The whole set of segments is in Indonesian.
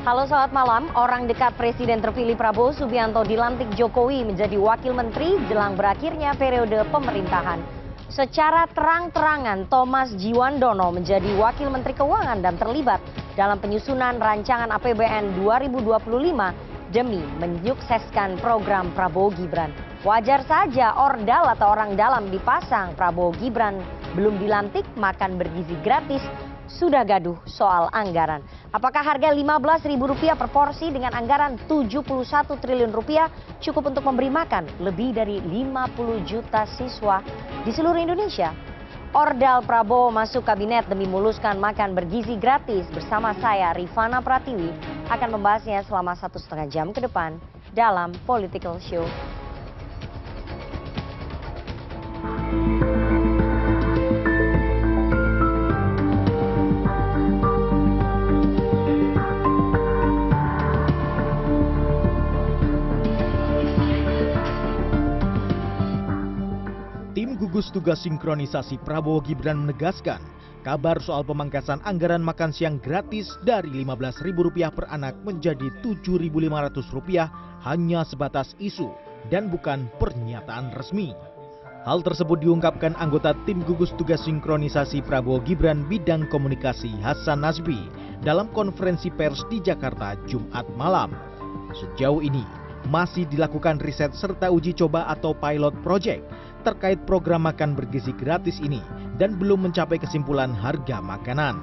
Halo, selamat malam. Orang dekat Presiden terpilih Prabowo Subianto dilantik Jokowi menjadi Wakil Menteri jelang berakhirnya periode pemerintahan. Secara terang-terangan, Thomas Djiwandono menjadi Wakil Menteri Keuangan dan terlibat dalam penyusunan rancangan APBN 2025 demi menyukseskan program Prabowo Gibran. Wajar saja ordal atau orang dalam dipasang. Prabowo Gibran belum dilantik, makan bergizi gratis, sudah gaduh soal anggaran. Apakah harga Rp15.000 per porsi dengan anggaran Rp71 triliun cukup untuk memberi makan lebih dari 50 juta siswa di seluruh Indonesia? Ordal Prabowo masuk kabinet demi muluskan makan bergizi gratis. Bersama saya Rifana Pratiwi akan membahasnya selama 1,5 jam ke depan dalam Political Show. Tim gugus tugas sinkronisasi Prabowo Gibran menegaskan, kabar soal pemangkasan anggaran makan siang gratis dari Rp15.000 per anak menjadi Rp7.500 hanya sebatas isu dan bukan pernyataan resmi. Hal tersebut diungkapkan anggota tim gugus tugas sinkronisasi Prabowo Gibran bidang komunikasi Hasan Nasbi dalam konferensi pers di Jakarta Jumat malam. Sejauh ini masih dilakukan riset serta uji coba atau pilot project terkait program makan bergizi gratis ini dan belum mencapai kesimpulan harga makanan.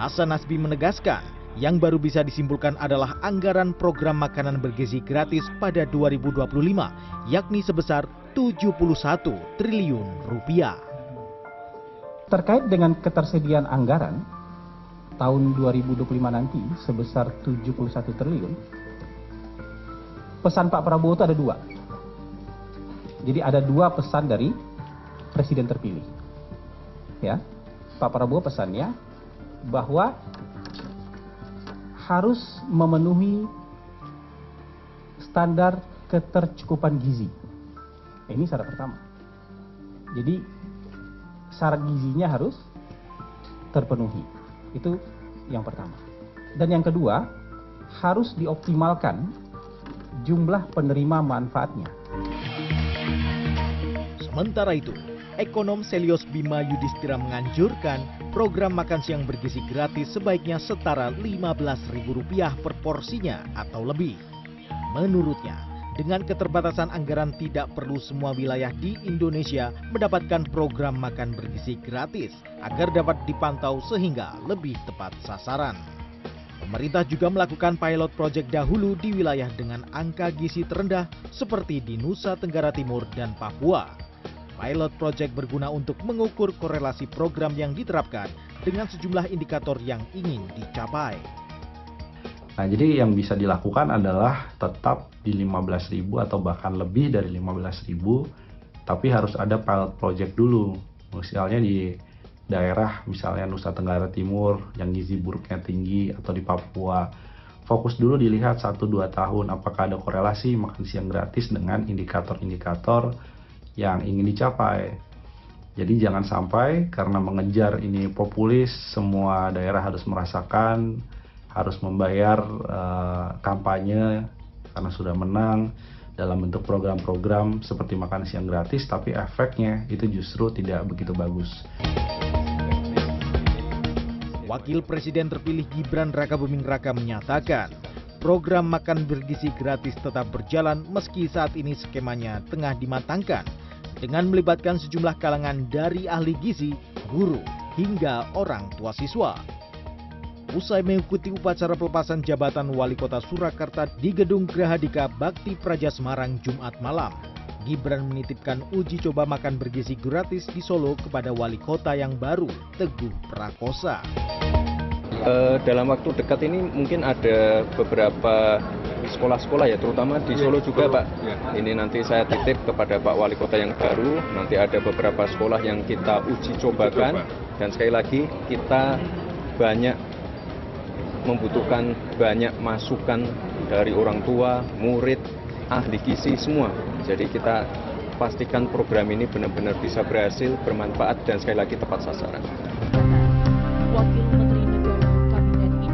Hasan Nasbi menegaskan, yang baru bisa disimpulkan adalah anggaran program makanan bergizi gratis pada 2025, yakni sebesar Rp71 triliun. Terkait dengan ketersediaan anggaran tahun 2025 nanti sebesar Rp71 triliun, pesan Pak Prabowo itu ada dua. Jadi ada dua pesan dari Presiden terpilih. Ya, Pak Prabowo pesannya bahwa harus memenuhi standar ketercukupan gizi. Ini syarat pertama. Jadi syarat gizinya harus terpenuhi. Itu yang pertama. Dan yang kedua, harus dioptimalkan jumlah penerima manfaatnya. Sementara itu, ekonom Selyos Bima Yudhistira menganjurkan program makan siang bergizi gratis sebaiknya setara Rp15.000 per porsinya atau lebih. Menurutnya, dengan keterbatasan anggaran tidak perlu semua wilayah di Indonesia mendapatkan program makan bergizi gratis agar dapat dipantau sehingga lebih tepat sasaran. Pemerintah juga melakukan pilot project dahulu di wilayah dengan angka gizi terendah seperti di Nusa Tenggara Timur dan Papua. Pilot project berguna untuk mengukur korelasi program yang diterapkan dengan sejumlah indikator yang ingin dicapai. Nah, jadi yang bisa dilakukan adalah tetap di 15.000 atau bahkan lebih dari 15.000, tapi harus ada pilot project dulu. Misalnya di daerah misalnya Nusa Tenggara Timur yang gizi buruknya tinggi atau di Papua. Fokus dulu dilihat 1-2 tahun apakah ada korelasi makan siang gratis dengan indikator-indikator yang ingin dicapai. Jadi jangan sampai karena mengejar ini populis, semua daerah harus merasakan, harus membayar kampanye karena sudah menang dalam bentuk program-program seperti makan siang gratis, tapi efeknya itu justru tidak begitu bagus. Wakil Presiden terpilih Gibran Rakabuming Raka menyatakan, program makan bergizi gratis tetap berjalan meski saat ini skemanya tengah dimatangkan dengan melibatkan sejumlah kalangan dari ahli gizi, guru, hingga orang tua siswa. Usai mengikuti upacara pelepasan jabatan Wali Kota Surakarta di Gedung Grahadika Bakti Praja Semarang Jumat malam, Gibran menitipkan uji coba makan bergizi gratis di Solo kepada Wali Kota yang baru, Teguh Prakosa. Dalam waktu dekat ini mungkin ada beberapa sekolah-sekolah ya, terutama di Solo juga Pak. Ini nanti saya titip kepada Pak Wali Kota yang baru, nanti ada beberapa sekolah yang kita uji cobakan. Dan sekali lagi kita membutuhkan banyak masukan dari orang tua, murid, ahli gizi semua. Jadi kita pastikan program ini benar-benar bisa berhasil, bermanfaat, dan sekali lagi tepat sasaran. Wakil Menteri Negara Kabinet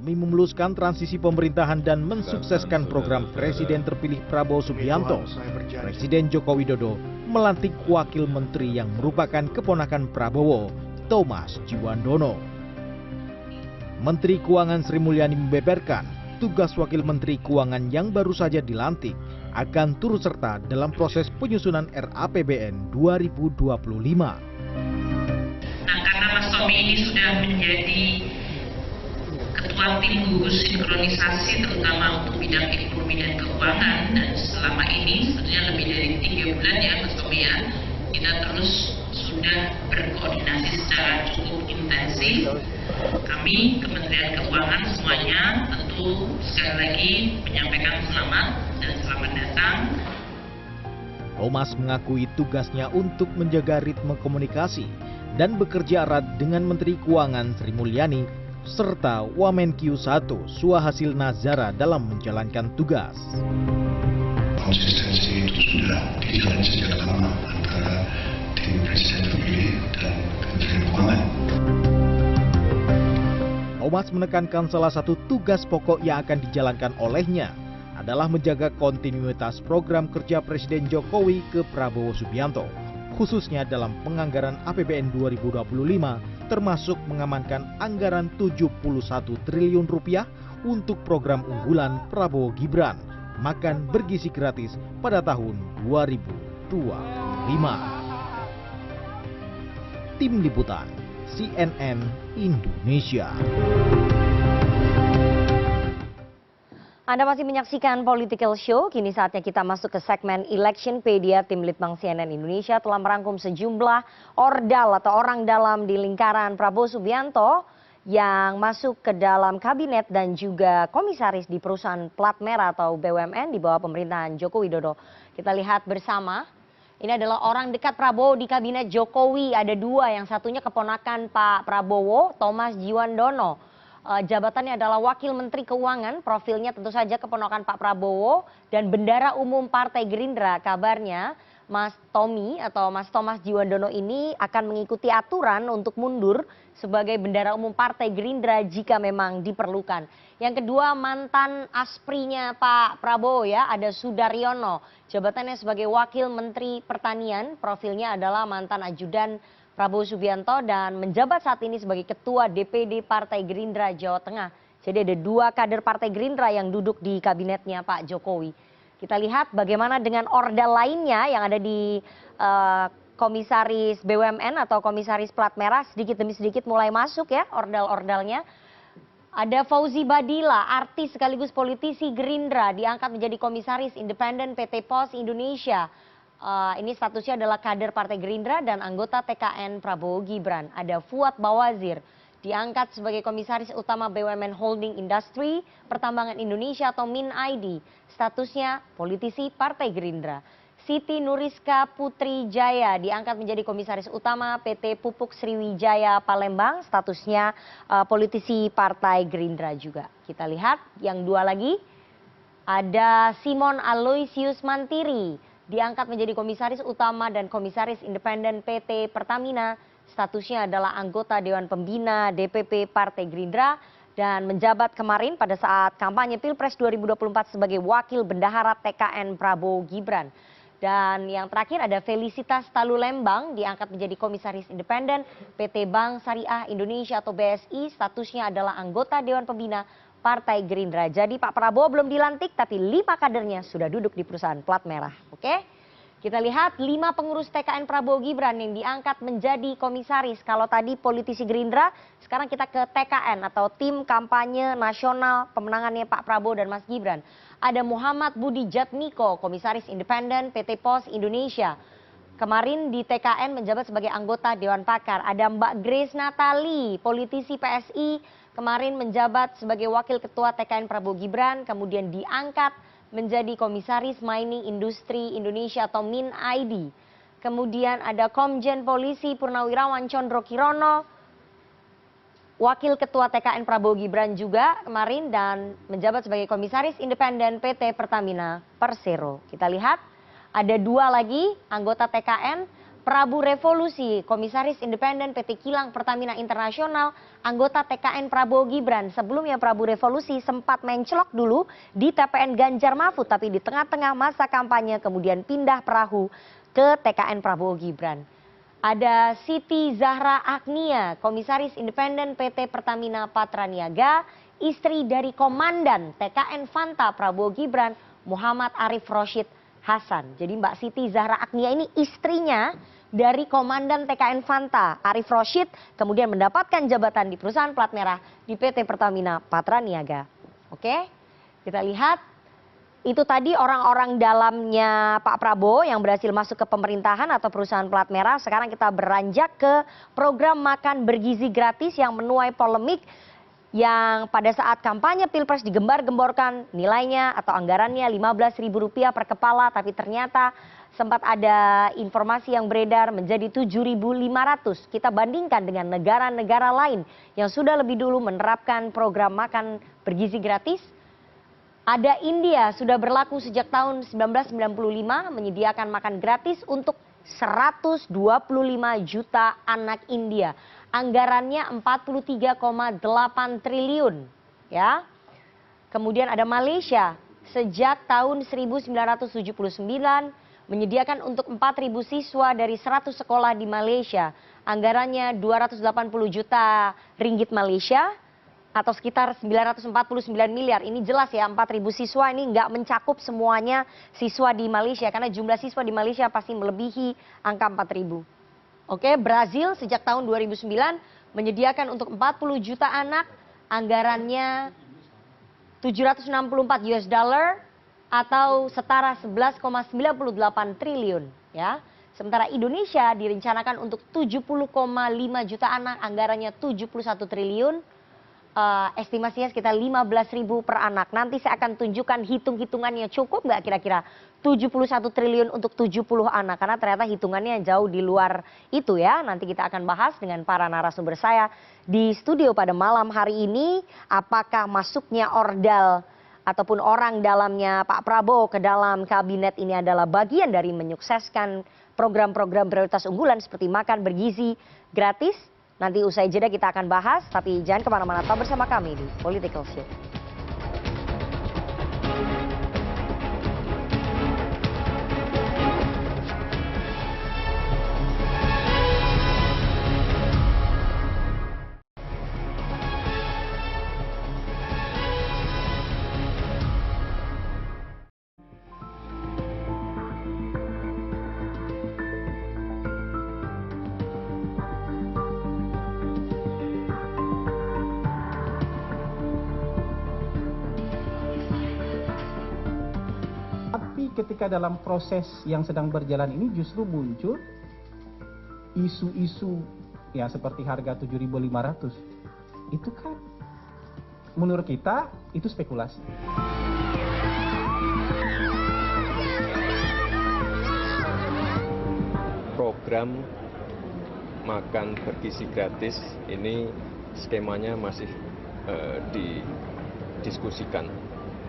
demi memuluskan transisi pemerintahan dan mensukseskan program Presiden terpilih Prabowo Subianto, Presiden Joko Widodo melantik Wakil Menteri yang merupakan keponakan Prabowo, Thomas Djiwandono. Menteri Keuangan Sri Mulyani membeberkan, tugas Wakil Menteri Keuangan yang baru saja dilantik akan turut serta dalam proses penyusunan RAPBN 2025. Nah, karena Mas Tommy ini sudah menjadi Ketua Tim Gugus Sinkronisasi terutama untuk bidang ekonomi dan keuangan, dan selama ini sebenarnya lebih dari 3 bulan ya Mas Tommy ya, kita terus sudah berkoordinasi secara cukup intensif. Kami Kementerian Keuangan semuanya tentu sekali lagi menyampaikan selamat dan selamat datang. Thomas mengakui tugasnya untuk menjaga ritme komunikasi dan bekerja erat dengan Menteri Keuangan Sri Mulyani serta Wamenkyu 1 Suhasil Nazara dalam menjalankan tugas. Konsistensi itu sudah dijalani sejak lama antara tim Presiden terpilih dan Kementerian Keuangan. Thomas menekankan salah satu tugas pokok yang akan dijalankan olehnya adalah menjaga kontinuitas program kerja Presiden Jokowi ke Prabowo Subianto, khususnya dalam penganggaran APBN 2025, termasuk mengamankan anggaran 71 triliun rupiah untuk program unggulan Prabowo Gibran, makan bergizi gratis pada tahun 2025. Tim Liputan CNN Indonesia. Anda masih menyaksikan Political Show. Kini saatnya kita masuk ke segmen Electionpedia. Tim Litbang CNN Indonesia telah merangkum sejumlah ordal atau orang dalam di lingkaran Prabowo Subianto yang masuk ke dalam kabinet dan juga komisaris di perusahaan plat merah atau BUMN di bawah pemerintahan Joko Widodo. Kita lihat bersama. Ini adalah orang dekat Prabowo di kabinet Jokowi. Ada 2, yang satunya keponakan Pak Prabowo, Thomas Djiwandono. Jabatannya adalah Wakil Menteri Keuangan, profilnya tentu saja keponakan Pak Prabowo, dan Bendara Umum Partai Gerindra. Kabarnya Mas Tommy atau Mas Thomas Djiwandono ini akan mengikuti aturan untuk mundur sebagai Bendara Umum Partai Gerindra jika memang diperlukan. Yang kedua, mantan asprinya Pak Prabowo ya, ada Sudaryono. Jabatannya sebagai Wakil Menteri Pertanian, profilnya adalah mantan ajudan Prabowo Subianto dan menjabat saat ini sebagai Ketua DPD Partai Gerindra Jawa Tengah. Jadi ada 2 kader Partai Gerindra yang duduk di kabinetnya Pak Jokowi. Kita lihat bagaimana dengan ordal lainnya yang ada di komisaris BUMN atau komisaris plat merah, sedikit demi sedikit mulai masuk ya ordal-ordalnya. Ada Fauzi Badila, artis sekaligus politisi Gerindra, diangkat menjadi komisaris independen PT POS Indonesia. Ini statusnya adalah kader Partai Gerindra dan anggota TKN Prabowo Gibran. Ada Fuad Bawazir, diangkat sebagai komisaris utama BUMN Holding Industri Pertambangan Indonesia atau MIN-ID. Statusnya politisi Partai Gerindra. Siti Nuriska Putri Jaya diangkat menjadi komisaris utama PT Pupuk Sriwijaya Palembang, statusnya politisi Partai Gerindra juga. Kita lihat yang 2 lagi, ada Simon Aloysius Mantiri, diangkat menjadi komisaris utama dan komisaris independen PT Pertamina, statusnya adalah anggota Dewan Pembina DPP Partai Gerindra dan menjabat kemarin pada saat kampanye Pilpres 2024 sebagai Wakil Bendahara TKN Prabowo Gibran. Dan yang terakhir ada Felicitas Talulembang, diangkat menjadi komisaris independen PT Bank Syariah Indonesia atau BSI, statusnya adalah anggota Dewan Pembina Partai Gerindra. Jadi Pak Prabowo belum dilantik tapi 5 kadernya sudah duduk di perusahaan plat merah. Oke? Kita lihat 5 pengurus TKN Prabowo Gibran yang diangkat menjadi komisaris. Kalau tadi politisi Gerindra, sekarang kita ke TKN atau tim kampanye nasional pemenangannya Pak Prabowo dan Mas Gibran. Ada Muhammad Budi Jatmiko, komisaris independen PT POS Indonesia. Kemarin di TKN menjabat sebagai anggota Dewan Pakar. Ada Mbak Grace Natali, politisi PSI, kemarin menjabat sebagai wakil ketua TKN Prabowo Gibran, kemudian diangkat menjadi komisaris Mining Industri Indonesia atau MIN-ID. Kemudian ada Komjen Polisi Purnawirawan Condro Kirono, wakil ketua TKN Prabowo Gibran juga kemarin dan menjabat sebagai komisaris independen PT Pertamina Persero. Kita lihat ada 2 lagi anggota TKN, Prabu Revolusi, Komisaris Independen PT Kilang Pertamina Internasional, anggota TKN Prabowo Gibran. Sebelumnya Prabu Revolusi sempat mencelok dulu di TPN Ganjar Mahfud, tapi di tengah-tengah masa kampanye kemudian pindah perahu ke TKN Prabowo Gibran. Ada Siti Zahra Agnia, Komisaris Independen PT Pertamina Patraniaga, istri dari Komandan TKN Fanta Prabowo Gibran, Muhammad Arif Roshid Hasan. Jadi Mbak Siti Zahra Agnia ini istrinya dari Komandan TKN Fanta, Arif Roshid, kemudian mendapatkan jabatan di perusahaan plat merah di PT Pertamina Patraniaga. Oke, kita lihat. Itu tadi orang-orang dalamnya Pak Prabowo yang berhasil masuk ke pemerintahan atau perusahaan plat merah. Sekarang kita beranjak ke program makan bergizi gratis yang menuai polemik, yang pada saat kampanye Pilpres digembar-gemborkan nilainya atau anggarannya Rp15.000 per kepala, tapi ternyata sempat ada informasi yang beredar menjadi 7.500. Kita bandingkan dengan negara-negara lain yang sudah lebih dulu menerapkan program makan bergizi gratis. Ada India, sudah berlaku sejak tahun 1995, menyediakan makan gratis untuk 125 juta anak India. Anggarannya 43,8 triliun. Ya. Kemudian ada Malaysia, sejak tahun 1979 menyediakan untuk 4.000 siswa dari 100 sekolah di Malaysia. Anggarannya 280 juta ringgit Malaysia atau sekitar 949 miliar. Ini jelas ya, 4.000 siswa ini nggak mencakup semuanya siswa di Malaysia, karena jumlah siswa di Malaysia pasti melebihi angka 4.000. Oke, Brazil sejak tahun 2009 menyediakan untuk 40 juta anak, anggarannya 764 US dollar atau setara 11,98 triliun. Ya. Sementara Indonesia direncanakan untuk 70,5 juta anak, anggarannya 71 triliun. Estimasinya sekitar 15.000 per anak. Nanti saya akan tunjukkan hitung-hitungannya, cukup nggak kira-kira 71 triliun untuk 70 anak, karena ternyata hitungannya jauh di luar itu ya. Nanti kita akan bahas dengan para narasumber saya di studio pada malam hari ini, apakah masuknya ordal ataupun orang dalamnya Pak Prabowo ke dalam kabinet ini adalah bagian dari menyukseskan program-program prioritas unggulan seperti makan bergizi gratis. Nanti usai jeda kita akan bahas, tapi jangan kemana-mana, tetap bersama kami di Political Show. Ketika dalam proses yang sedang berjalan ini justru muncul isu-isu ya seperti harga 7.500. Itu kan menurut kita itu spekulasi. Program makan bergizi gratis ini skemanya masih didiskusikan,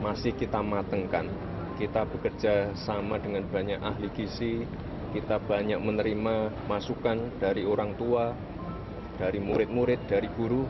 masih kita matengkan. Kita bekerja sama dengan banyak ahli gizi, kita banyak menerima masukan dari orang tua, dari murid-murid, dari guru.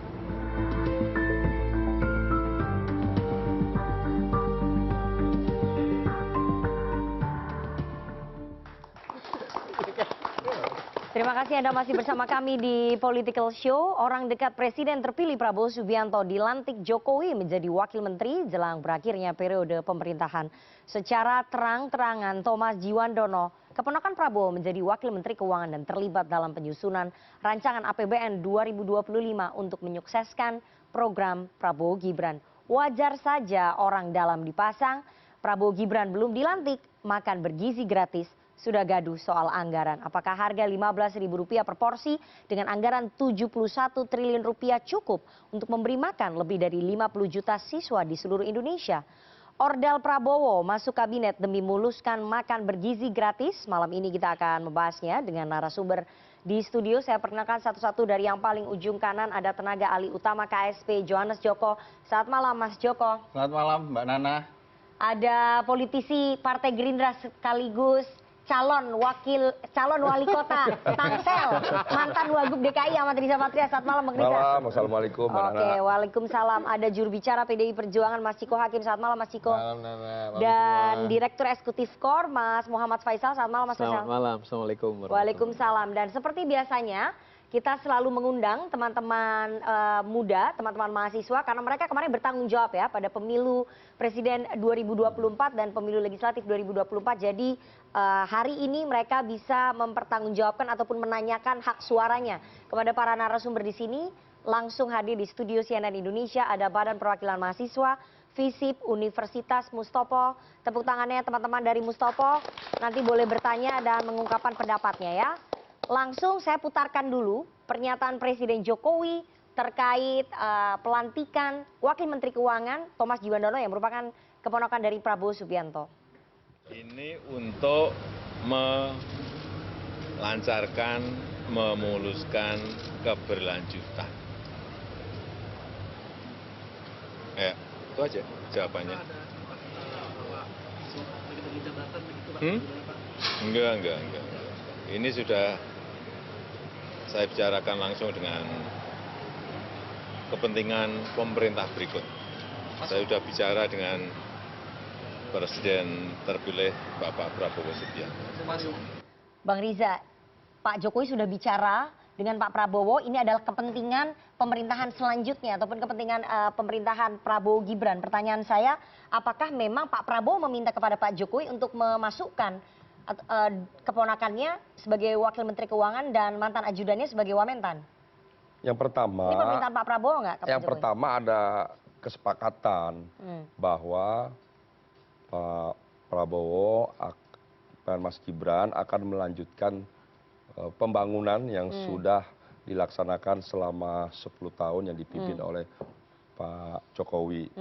Terima kasih Anda masih bersama kami di Political Show. Orang dekat Presiden terpilih Prabowo Subianto dilantik Jokowi menjadi Wakil Menteri jelang berakhirnya periode pemerintahan. Secara terang-terangan Thomas Jiwandono, keponakan Prabowo, menjadi Wakil Menteri Keuangan dan terlibat dalam penyusunan rancangan APBN 2025 untuk menyukseskan program Prabowo Gibran. Wajar saja orang dalam dipasang, Prabowo Gibran belum dilantik, makan bergizi gratis. Sudah gaduh soal anggaran. Apakah harga Rp15.000 per porsi dengan anggaran Rp71 triliun cukup untuk memberi makan lebih dari 50 juta siswa di seluruh Indonesia? Ordal Prabowo masuk kabinet demi muluskan makan bergizi gratis. Malam ini kita akan membahasnya dengan narasumber di studio. Saya perkenalkan satu-satu. Dari yang paling ujung kanan ada tenaga ahli utama KSP Johannes Joko. Selamat malam Mas Joko. Selamat malam Mbak Nana. Ada politisi Partai Gerindra sekaligus calon wali kota Tangsel, mantan Wagub DKI Ahmad Riza Patria. Selamat malam Bang Riza. Malam, assalamualaikum. Oke, waalaikumsalam. Ada juru bicara PDI Perjuangan Mas Ciko Hakim. Selamat malam Mas Ciko. Malam, Nana. Malam Dan semua. Direktur Eksekutif KOR Mas Muhammad Faisal. Selamat malam Mas Faisal. Selamat malam, assalamualaikum. Waalaikumsalam. Dan seperti biasanya kita selalu mengundang teman-teman muda, teman-teman mahasiswa karena mereka kemarin bertanggung jawab ya pada pemilu presiden 2024 dan pemilu legislatif 2024. Jadi hari ini mereka bisa mempertanggungjawabkan ataupun menanyakan hak suaranya kepada para narasumber di sini. Langsung hadir di studio CNN Indonesia ada Badan Perwakilan Mahasiswa FISIP Universitas Mustopo. Tepuk tangannya teman-teman dari Mustopo. Nanti boleh bertanya dan mengungkapkan pendapatnya ya. Langsung saya putarkan dulu pernyataan Presiden Jokowi terkait pelantikan Wakil Menteri Keuangan Thomas Djiwandono yang merupakan keponakan dari Prabowo Subianto. Ini untuk melancarkan, memuluskan keberlanjutan. Ya, itu aja jawabannya. Enggak. Ini sudah saya bicarakan langsung dengan kepentingan pemerintah berikut. Saya sudah bicara dengan Presiden terpilih Bapak Prabowo Subianto. Bang Riza, Pak Jokowi sudah bicara dengan Pak Prabowo, ini adalah kepentingan pemerintahan selanjutnya ataupun kepentingan pemerintahan Prabowo Gibran. Pertanyaan saya, apakah memang Pak Prabowo meminta kepada Pak Jokowi untuk memasukkan keponakannya sebagai Wakil Menteri Keuangan dan mantan ajudannya sebagai Wamentan? Yang pertama, ini permintaan Pak Prabowo nggak ke Pak yang Jokowi? pertama ada kesepakatan bahwa Pak Prabowo dan Mas Gibran akan melanjutkan pembangunan yang sudah dilaksanakan selama 10 tahun yang dipimpin oleh Pak Jokowi.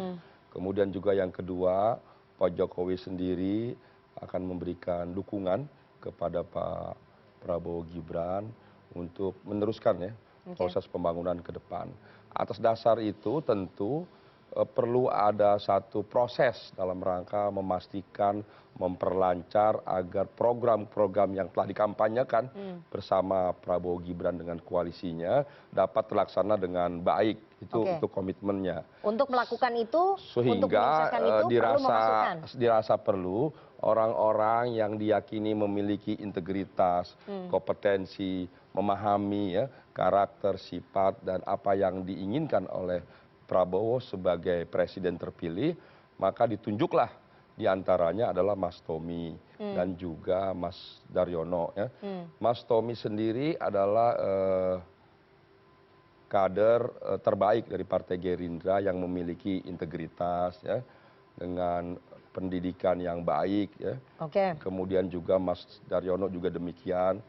Kemudian juga yang kedua, Pak Jokowi sendiri akan memberikan dukungan kepada Pak Prabowo Gibran untuk meneruskan ya proses pembangunan ke depan. Atas dasar itu tentu perlu ada satu proses dalam rangka memastikan, memperlancar agar program-program yang telah dikampanyekan bersama Prabowo Gibran dengan koalisinya dapat terlaksana dengan baik. Itu komitmennya. Untuk melakukan itu, untuk menyukseskan itu perlu memasukkan. Dirasa perlu orang-orang yang diyakini memiliki integritas, kompetensi, memahami ya karakter, sifat dan apa yang diinginkan oleh Prabowo sebagai presiden terpilih, maka ditunjuklah diantaranya adalah Mas Tommy dan juga Mas Daryono. Ya. Mas Tommy sendiri adalah kader terbaik dari Partai Gerindra yang memiliki integritas, ya, dengan pendidikan yang baik. Ya. Kemudian juga Mas Daryono juga demikian,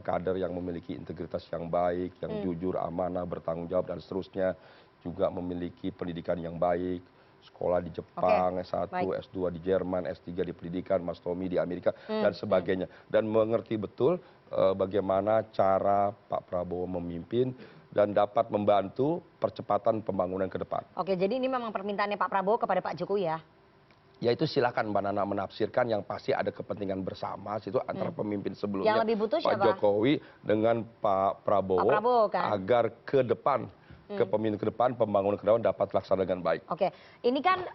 kader yang memiliki integritas yang baik, yang jujur, amanah, bertanggung jawab dan seterusnya. Juga memiliki pendidikan yang baik, sekolah di Jepang, S1, S2 di Jerman, S3 di pendidikan, Mas Tommy di Amerika, dan sebagainya. Dan mengerti betul bagaimana cara Pak Prabowo memimpin dan dapat membantu percepatan pembangunan ke depan. Oke, jadi ini memang permintaannya Pak Prabowo kepada Pak Jokowi ya? Ya itu silakan Mbak Nana menafsirkan, yang pasti ada kepentingan bersama situ antara pemimpin sebelumnya, yang lebih butuh Pak Jokowi dengan Pak Prabowo kan? agar ke depan kepemimpinan ke depan, pembangunan ke depan dapat terlaksana dengan baik. Oke, ini kan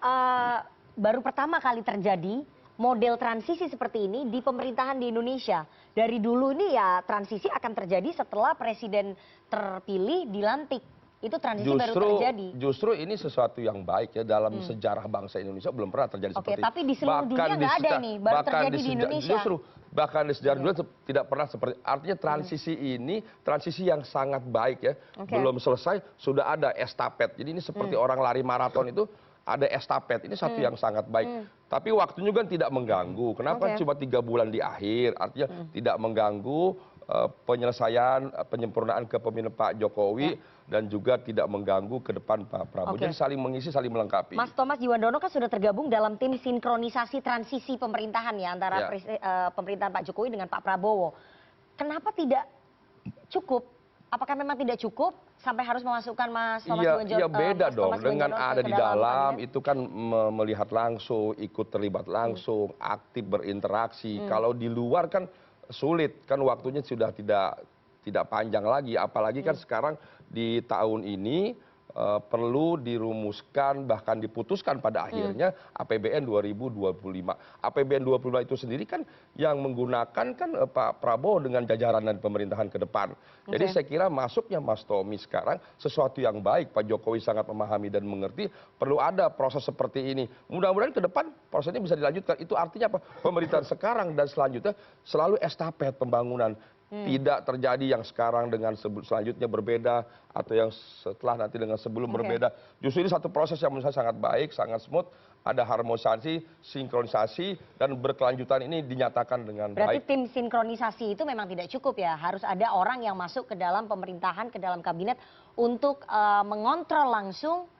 baru pertama kali terjadi model transisi seperti ini di pemerintahan di Indonesia. Dari dulu ini ya transisi akan terjadi setelah presiden terpilih dilantik. Itu transisi baru terjadi. Justru ini sesuatu yang baik ya dalam sejarah bangsa Indonesia, belum pernah terjadi seperti itu. Tapi di seluruh dunia nggak ada nih, baru terjadi di Indonesia. Bahkan di sejarah dunia tidak pernah seperti. Artinya transisi ini transisi yang sangat baik ya. Belum selesai sudah ada estafet. Jadi ini seperti orang lari maraton itu ada estafet. Ini satu yang sangat baik. Tapi waktunya kan tidak mengganggu. Kenapa cuma 3 bulan di akhir? Artinya tidak mengganggu penyelesaian, penyempurnaan kepemimpinan Pak Jokowi dan juga tidak mengganggu ke depan Pak Prabowo. Jadi saling mengisi, saling melengkapi. Mas Thomas Djiwandono kan sudah tergabung dalam tim sinkronisasi transisi pemerintahan ya antara pemerintahan Pak Jokowi dengan Pak Prabowo. Kenapa tidak cukup? Apakah memang tidak cukup sampai harus memasukkan Mas Thomas Iya beda dong dengan Bunjono ada ke di dalam kabinet? itu kan melihat langsung, ikut terlibat langsung, aktif berinteraksi. Kalau di luar kan sulit, kan waktunya sudah tidak panjang lagi. Apalagi kan sekarang di tahun ini perlu dirumuskan bahkan diputuskan pada akhirnya APBN 2025. APBN 2025 itu sendiri kan yang menggunakan kan Pak Prabowo dengan jajaran dan pemerintahan ke depan. Jadi saya kira masuknya Mas Tommy sekarang sesuatu yang baik. Pak Jokowi sangat memahami dan mengerti perlu ada proses seperti ini. Mudah-mudahan ke depan prosesnya bisa dilanjutkan. Itu artinya apa? Pemerintahan sekarang dan selanjutnya selalu estafet pembangunan. Tidak terjadi yang sekarang dengan selanjutnya berbeda atau yang setelah nanti dengan sebelum berbeda. Justru ini satu proses yang menurut saya sangat baik, sangat smooth, ada harmonisasi, sinkronisasi, dan berkelanjutan ini dinyatakan dengan Berarti baik. tim sinkronisasi itu memang tidak cukup ya, harus ada orang yang masuk ke dalam pemerintahan, ke dalam kabinet untuk mengontrol langsung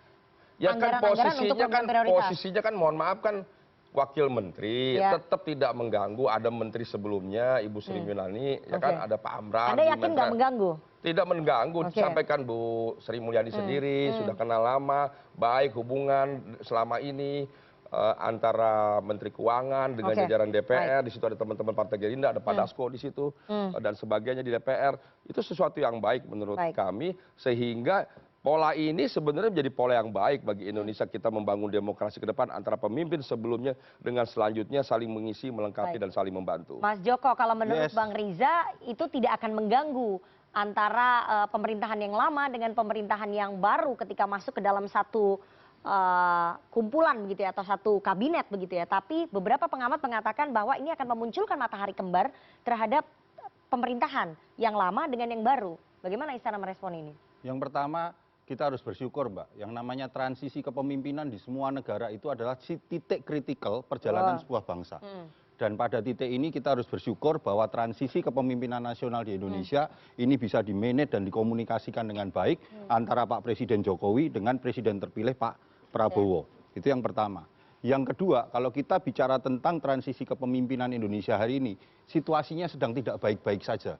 anggaran-anggaran untuk program prioritas. Posisinya kan mohon maaf kan wakil menteri, tetap tidak mengganggu. Ada menteri sebelumnya, Ibu Sri Mulyani, ya kan, ada Pak Amran. Anda yakin nggak mengganggu? Tidak mengganggu, disampaikan Bu Sri Mulyani sendiri, sudah kenal lama, baik hubungan selama ini antara Menteri Keuangan dengan jajaran DPR. Di situ ada teman-teman Partai Gerindra, ada Pak Dasko di situ, dan sebagainya di DPR. Itu sesuatu yang baik menurut kami, sehingga pola ini sebenarnya menjadi pola yang baik bagi Indonesia, kita membangun demokrasi ke depan antara pemimpin sebelumnya dengan selanjutnya saling mengisi, melengkapi, dan saling membantu. Mas Joko, kalau menurut Bang Riza itu tidak akan mengganggu antara pemerintahan yang lama dengan pemerintahan yang baru ketika masuk ke dalam satu kumpulan begitu ya, atau satu kabinet begitu ya. Tapi beberapa pengamat mengatakan bahwa ini akan memunculkan matahari kembar terhadap pemerintahan yang lama dengan yang baru. Bagaimana Istana merespon ini? Yang pertama, kita harus bersyukur, Mbak. Yang namanya transisi kepemimpinan di semua negara itu adalah titik kritikal perjalanan sebuah bangsa. Dan pada titik ini kita harus bersyukur bahwa transisi kepemimpinan nasional di Indonesia ini bisa dimanage dan dikomunikasikan dengan baik antara Pak Presiden Jokowi dengan Presiden terpilih Pak Prabowo. Itu yang pertama. Yang kedua, kalau kita bicara tentang transisi kepemimpinan Indonesia hari ini, situasinya sedang tidak baik-baik saja.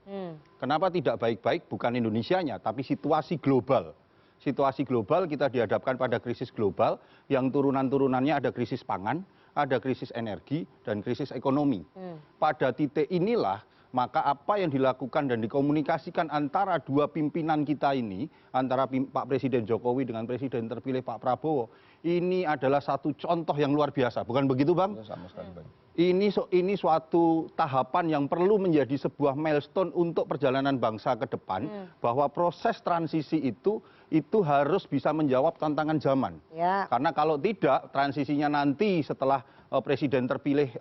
Kenapa tidak baik-baik? Bukan Indonesianya, tapi situasi global. Situasi global kita dihadapkan pada krisis global yang turunan-turunannya ada krisis pangan, ada krisis energi, dan krisis ekonomi. Pada titik inilah maka apa yang dilakukan dan dikomunikasikan antara dua pimpinan kita ini, antara Pak Presiden Jokowi dengan Presiden terpilih Pak Prabowo, ini adalah satu contoh yang luar biasa. Bukan begitu, Bang? Sama sekali, Bang. Ini suatu tahapan yang perlu menjadi sebuah milestone untuk perjalanan bangsa ke depan, bahwa proses transisi itu harus bisa menjawab tantangan zaman. Karena kalau tidak, transisinya nanti setelah presiden terpilih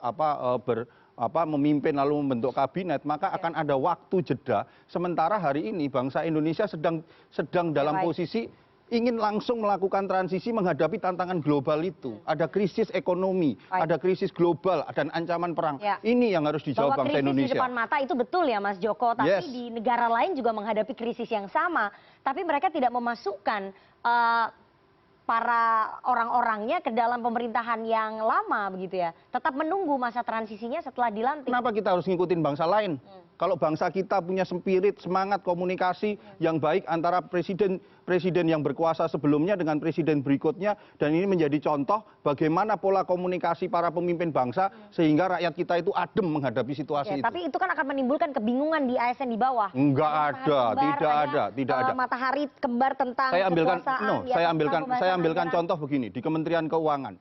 memimpin lalu membentuk kabinet, maka akan ada waktu jeda. Sementara hari ini bangsa Indonesia sedang dalam posisi ingin langsung melakukan transisi menghadapi tantangan global itu. Ada krisis ekonomi, ada krisis global, dan ancaman perang. Ini yang harus dijawab bangsa Indonesia. Bahwa krisis di depan mata itu betul ya Mas Joko, tapi di negara lain juga menghadapi krisis yang sama. Tapi mereka tidak memasukkan para orang-orangnya ke dalam pemerintahan yang lama begitu ya. Tetap menunggu masa transisinya setelah dilantik. Kenapa kita harus ngikutin bangsa lain? Kalau bangsa kita punya spirit, semangat komunikasi yang baik antara presiden yang berkuasa sebelumnya dengan presiden berikutnya, dan ini menjadi contoh bagaimana pola komunikasi para pemimpin bangsa sehingga rakyat kita itu adem menghadapi situasi itu. Tapi itu kan akan menimbulkan kebingungan di ASN di bawah. Enggak ada, tidak ada. Matahari kembar tentang kekuasaan. Saya ambilkan contoh begini, di Kementerian Keuangan.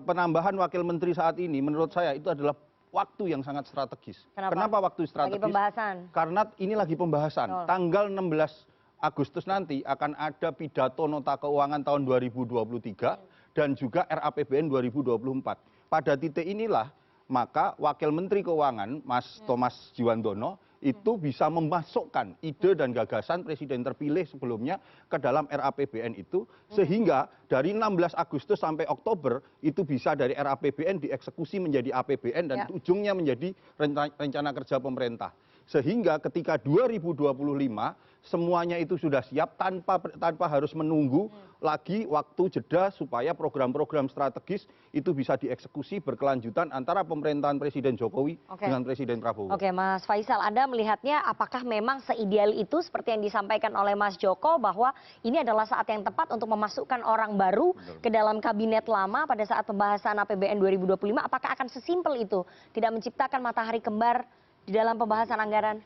Penambahan wakil menteri saat ini menurut saya itu adalah waktu yang sangat strategis. Kenapa waktu strategis? Lagi pembahasan. Karena ini lagi pembahasan. Tanggal 16 Agustus nanti akan ada pidato nota keuangan tahun 2023 dan juga RAPBN 2024. Pada titik inilah maka Wakil Menteri Keuangan Mas Thomas Jiwandono itu bisa memasukkan ide dan gagasan presiden terpilih sebelumnya ke dalam RAPBN itu, sehingga dari 16 Agustus sampai Oktober itu bisa dari RAPBN dieksekusi menjadi APBN dan ujungnya menjadi rencana kerja pemerintah. Sehingga ketika 2025 semuanya itu sudah siap tanpa harus menunggu lagi waktu jeda supaya program-program strategis itu bisa dieksekusi berkelanjutan antara pemerintahan Presiden Jokowi dengan Presiden Prabowo. Oke, Mas Faisal, Anda melihatnya apakah memang seideal itu seperti yang disampaikan oleh Mas Joko bahwa ini adalah saat yang tepat untuk memasukkan orang baru ke dalam kabinet lama pada saat pembahasan APBN 2025? Apakah akan sesimpel itu, tidak menciptakan matahari kembar di dalam pembahasan anggaran?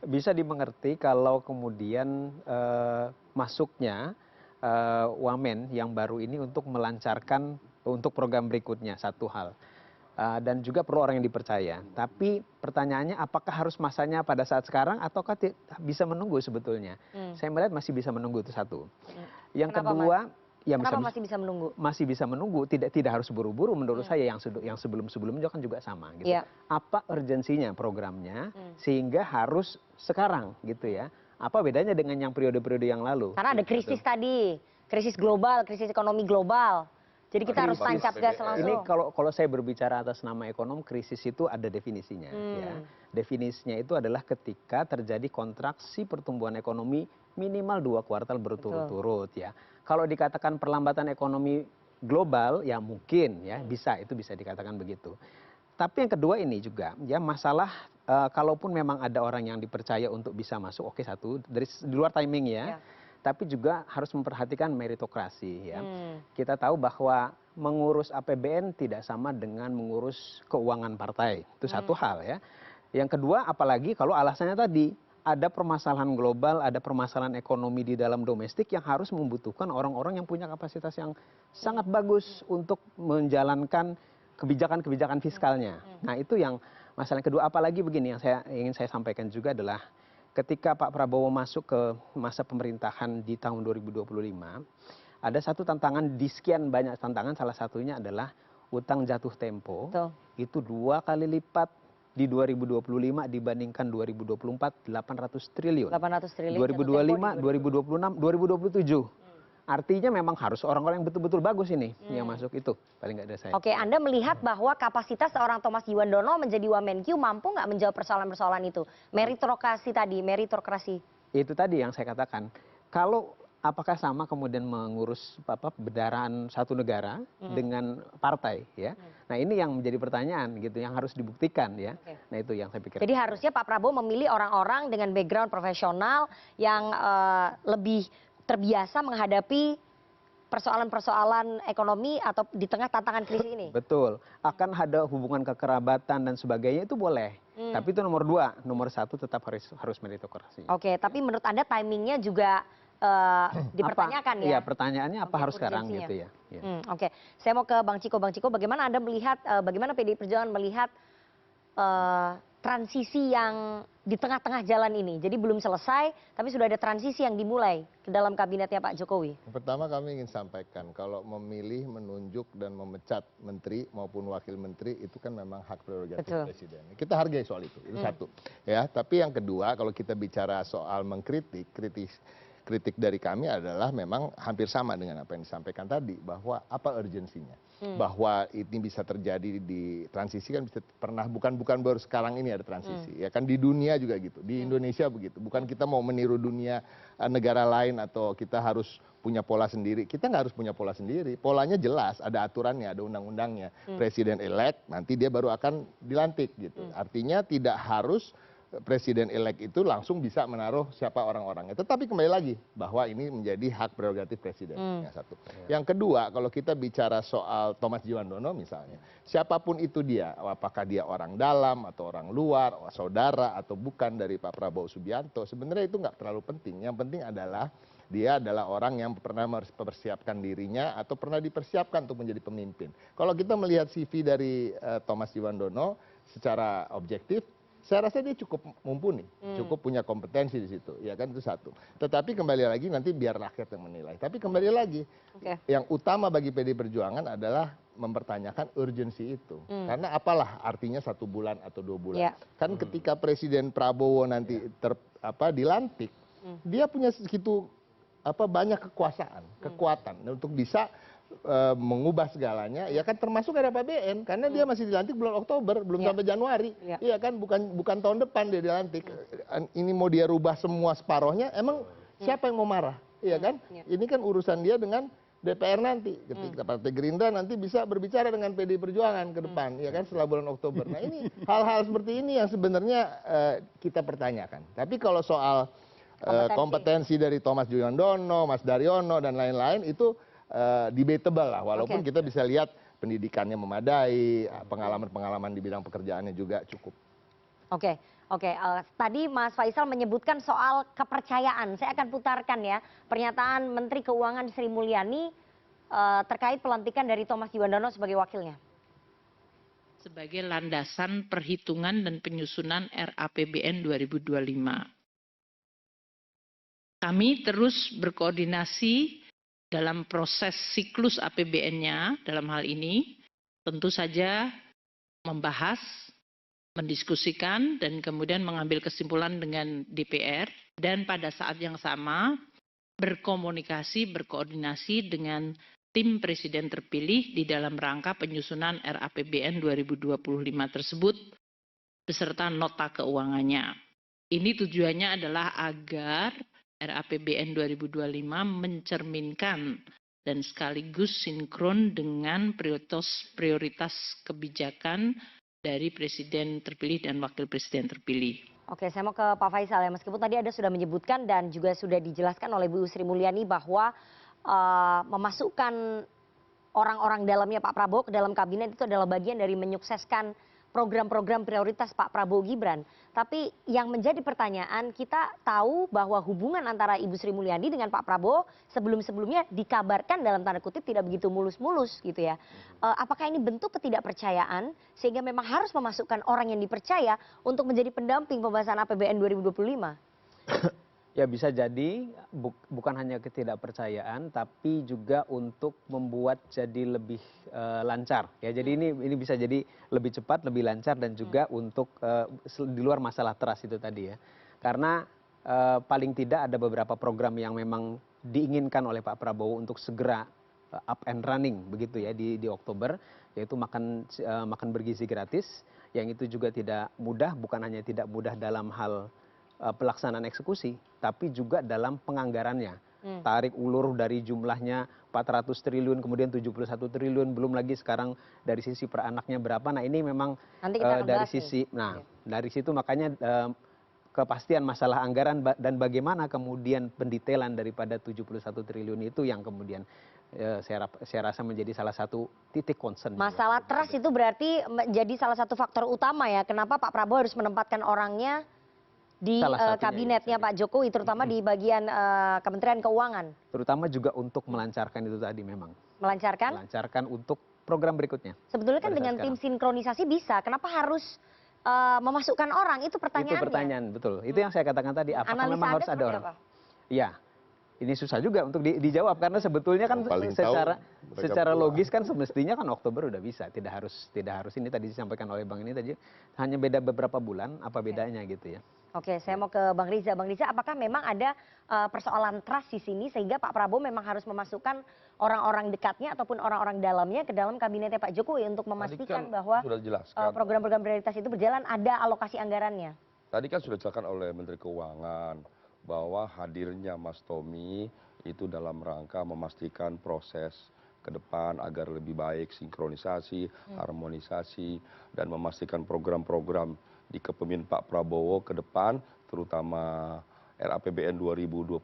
Bisa dimengerti kalau kemudian masuknya wamen yang baru ini untuk melancarkan untuk program berikutnya, satu hal. Dan juga perlu orang yang dipercaya. Tapi pertanyaannya apakah harus masanya pada saat sekarang ataukah bisa menunggu sebetulnya? Saya melihat masih bisa menunggu, itu satu. Yang kedua, ya masih bisa menunggu? Masih bisa menunggu, tidak harus buru-buru menurut saya, yang sebelum-sebelumnya kan juga sama gitu. Apa urgensinya programnya sehingga harus sekarang gitu ya. Apa bedanya dengan yang periode-periode yang lalu? Karena ada krisis tadi, krisis global, krisis ekonomi global. Jadi kita harus tancap gas langsung. Ini kalau saya berbicara atas nama ekonom, krisis itu ada definisinya. Ya. Definisinya itu adalah ketika terjadi kontraksi pertumbuhan ekonomi minimal 2 kuartal berturut-turut ya. Kalau dikatakan perlambatan ekonomi global, ya mungkin ya itu bisa dikatakan begitu. Tapi yang kedua ini juga ya masalah kalaupun memang ada orang yang dipercaya untuk bisa masuk, oke, satu di luar timing ya. Tapi juga harus memperhatikan meritokrasi ya. Kita tahu bahwa mengurus APBN tidak sama dengan mengurus keuangan partai. Itu satu hal ya. Yang kedua, apalagi kalau alasannya tadi ada permasalahan global, ada permasalahan ekonomi di dalam domestik yang harus membutuhkan orang-orang yang punya kapasitas yang sangat bagus untuk menjalankan kebijakan-kebijakan fiskalnya. Nah, itu yang masalah kedua. Apalagi begini yang ingin saya sampaikan juga adalah ketika Pak Prabowo masuk ke masa pemerintahan di tahun 2025, ada satu tantangan di sekian banyak tantangan, salah satunya adalah utang jatuh tempo. Itu 2 kali lipat di 2025 dibandingkan 2024, 800 triliun. 800 triliun. 2025, 2026, 2027. Artinya memang harus orang-orang yang betul-betul bagus ini yang masuk itu. Paling nggak ada saya. Oke, Anda melihat bahwa kapasitas seorang Thomas Djiwandono menjadi Wamenkyu mampu nggak menjawab persoalan-persoalan itu? Meritokrasi tadi, meritokrasi. Itu tadi yang saya katakan. Kalau apakah sama kemudian mengurus bendaraan satu negara dengan partai ya? Nah, ini yang menjadi pertanyaan gitu, yang harus dibuktikan ya. Nah, itu yang saya pikir. Jadi harusnya Pak Prabowo memilih orang-orang dengan background profesional yang lebih terbiasa menghadapi persoalan-persoalan ekonomi atau di tengah tantangan krisis ini. Betul. Akan ada hubungan kekerabatan dan sebagainya itu boleh. Tapi itu nomor 2. Nomor 1 tetap harus meritokrasi. Oke, tapi menurut Anda timingnya juga dipertanyakan ya? Iya, pertanyaannya apa harus sekarang gitu ya. Oke, saya mau ke Bang Ciko. Bang Ciko, bagaimana Anda melihat, bagaimana PDI Perjuangan melihat transisi yang di tengah-tengah jalan ini? Jadi belum selesai, tapi sudah ada transisi yang dimulai ke dalam kabinetnya Pak Jokowi. Pertama kami ingin sampaikan, kalau memilih, menunjuk, dan memecat menteri maupun wakil menteri, itu kan memang hak prerogatif presiden. Kita hargai soal itu satu. Ya, tapi yang kedua, kalau kita bicara soal mengkritik, kritik dari kami adalah memang hampir sama dengan apa yang disampaikan tadi, bahwa apa urgensinya, bahwa ini bisa terjadi di transisi kan bisa pernah, bukan baru sekarang ini ada transisi ya kan, di dunia juga gitu, di Indonesia begitu, bukan kita mau meniru dunia negara lain atau kita harus punya pola sendiri. Kita nggak harus punya pola sendiri, polanya jelas, ada aturannya, ada undang-undangnya. Presiden elect nanti dia baru akan dilantik gitu, artinya tidak harus presiden elect itu langsung bisa menaruh siapa orang-orangnya. Tetapi kembali lagi bahwa ini menjadi hak prerogatif presiden. Yang satu. Yang kedua, kalau kita bicara soal Thomas Djiwandono misalnya, siapapun itu dia, apakah dia orang dalam atau orang luar, saudara atau bukan dari Pak Prabowo Subianto, sebenarnya itu nggak terlalu penting. Yang penting adalah dia adalah orang yang pernah mempersiapkan dirinya atau pernah dipersiapkan untuk menjadi pemimpin. Kalau kita melihat CV dari Thomas Djiwandono secara objektif, saya rasa dia cukup mumpuni, cukup punya kompetensi di situ, ya kan, itu satu. Tetapi kembali lagi nanti biar rakyat yang menilai. Tapi kembali lagi, yang utama bagi PD Perjuangan adalah mempertanyakan urgensi itu. Karena apalah artinya 1 bulan atau 2 bulan. Kan ketika Presiden Prabowo nanti dilantik, dia punya segitu banyak kekuasaan, kekuatan untuk bisa mengubah segalanya, ya kan termasuk RAPBN, karena dia masih dilantik bulan Oktober, belum sampai Januari, iya kan, bukan tahun depan dia dilantik. Ini mau dia rubah semua separohnya, emang siapa yang mau marah, iya kan? Ini kan urusan dia dengan DPR nanti, ketika Partai Gerindra nanti bisa berbicara dengan PDI Perjuangan ke depan, ya kan, setelah bulan Oktober. Nah ini hal-hal seperti ini yang sebenarnya kita pertanyakan. Tapi kalau soal kompetensi dari Thomas Djuwandono, Mas Daryono dan lain-lain itu debatable lah, walaupun kita bisa lihat pendidikannya memadai, pengalaman-pengalaman di bidang pekerjaannya juga cukup. Oke. Tadi Mas Faisal menyebutkan soal kepercayaan. Saya akan putarkan ya pernyataan Menteri Keuangan Sri Mulyani terkait pelantikan dari Thomas Djuwandono sebagai wakilnya. Sebagai landasan perhitungan dan penyusunan RAPBN 2025. Kami terus berkoordinasi dalam proses siklus APBN-nya dalam hal ini, tentu saja membahas, mendiskusikan, dan kemudian mengambil kesimpulan dengan DPR, dan pada saat yang sama berkomunikasi, berkoordinasi dengan tim presiden terpilih di dalam rangka penyusunan RAPBN 2025 tersebut, beserta nota keuangannya. Ini tujuannya adalah agar RAPBN 2025 mencerminkan dan sekaligus sinkron dengan prioritas kebijakan dari Presiden terpilih dan Wakil Presiden terpilih. Oke, saya mau ke Pak Faisal ya. Meskipun tadi Anda sudah menyebutkan dan juga sudah dijelaskan oleh Bu Sri Mulyani bahwa memasukkan orang-orang dalamnya Pak Prabowo ke dalam kabinet itu adalah bagian dari menyukseskan program-program prioritas Pak Prabowo Gibran. Tapi yang menjadi pertanyaan, kita tahu bahwa hubungan antara Ibu Sri Mulyani dengan Pak Prabowo sebelum-sebelumnya dikabarkan dalam tanda kutip tidak begitu mulus-mulus gitu ya. Apakah ini bentuk ketidakpercayaan sehingga memang harus memasukkan orang yang dipercaya untuk menjadi pendamping pembahasan APBN 2025? Ya bisa jadi bukan hanya ketidakpercayaan tapi juga untuk membuat jadi lebih lancar ya. Jadi ini bisa jadi lebih cepat, lebih lancar dan juga untuk di luar masalah trust itu tadi ya. Karena paling tidak ada beberapa program yang memang diinginkan oleh Pak Prabowo untuk segera up and running begitu ya di Oktober, yaitu makan bergizi gratis, yang itu juga tidak mudah, bukan hanya tidak mudah dalam hal pelaksanaan eksekusi, tapi juga dalam penganggarannya. Tarik ulur dari jumlahnya 400 triliun, kemudian 71 triliun, belum lagi sekarang dari sisi per anaknya berapa. Nah ini memang dari sisi, dari situ makanya kepastian masalah anggaran dan bagaimana kemudian pendetailan daripada 71 triliun itu yang kemudian saya rasa menjadi salah satu titik concern. Masalah trust itu berarti menjadi salah satu faktor utama ya, kenapa Pak Prabowo harus menempatkan orangnya di kabinetnya Pak Jokowi, terutama di bagian Kementerian Keuangan. Terutama juga untuk melancarkan itu tadi memang. Melancarkan? Melancarkan untuk program berikutnya. Sebetulnya kan dengan tim sinkronisasi bisa, kenapa harus memasukkan orang? Itu pertanyaannya. Itu pertanyaan, betul. Itu yang saya katakan tadi, apakah memang harus ada orang? Ya, ini susah juga untuk dijawab karena sebetulnya kan secara logis kan semestinya kan Oktober udah bisa, tidak harus ini tadi disampaikan oleh Bang ini tadi, hanya beda beberapa bulan, apa bedanya gitu ya. Oke, saya mau ke Bang Riza. Bang Riza, apakah memang ada persoalan trust di sini sehingga Pak Prabowo memang harus memasukkan orang-orang dekatnya ataupun orang-orang dalamnya ke dalam kabinetnya Pak Jokowi untuk memastikan bahwa program-program prioritas itu berjalan, ada alokasi anggarannya? Tadi kan sudah dijelaskan oleh Menteri Keuangan bahwa hadirnya Mas Tommy itu dalam rangka memastikan proses ke depan agar lebih baik, sinkronisasi, harmonisasi, dan memastikan program-program di kepemimpinan Pak Prabowo ke depan, terutama RAPBN 2025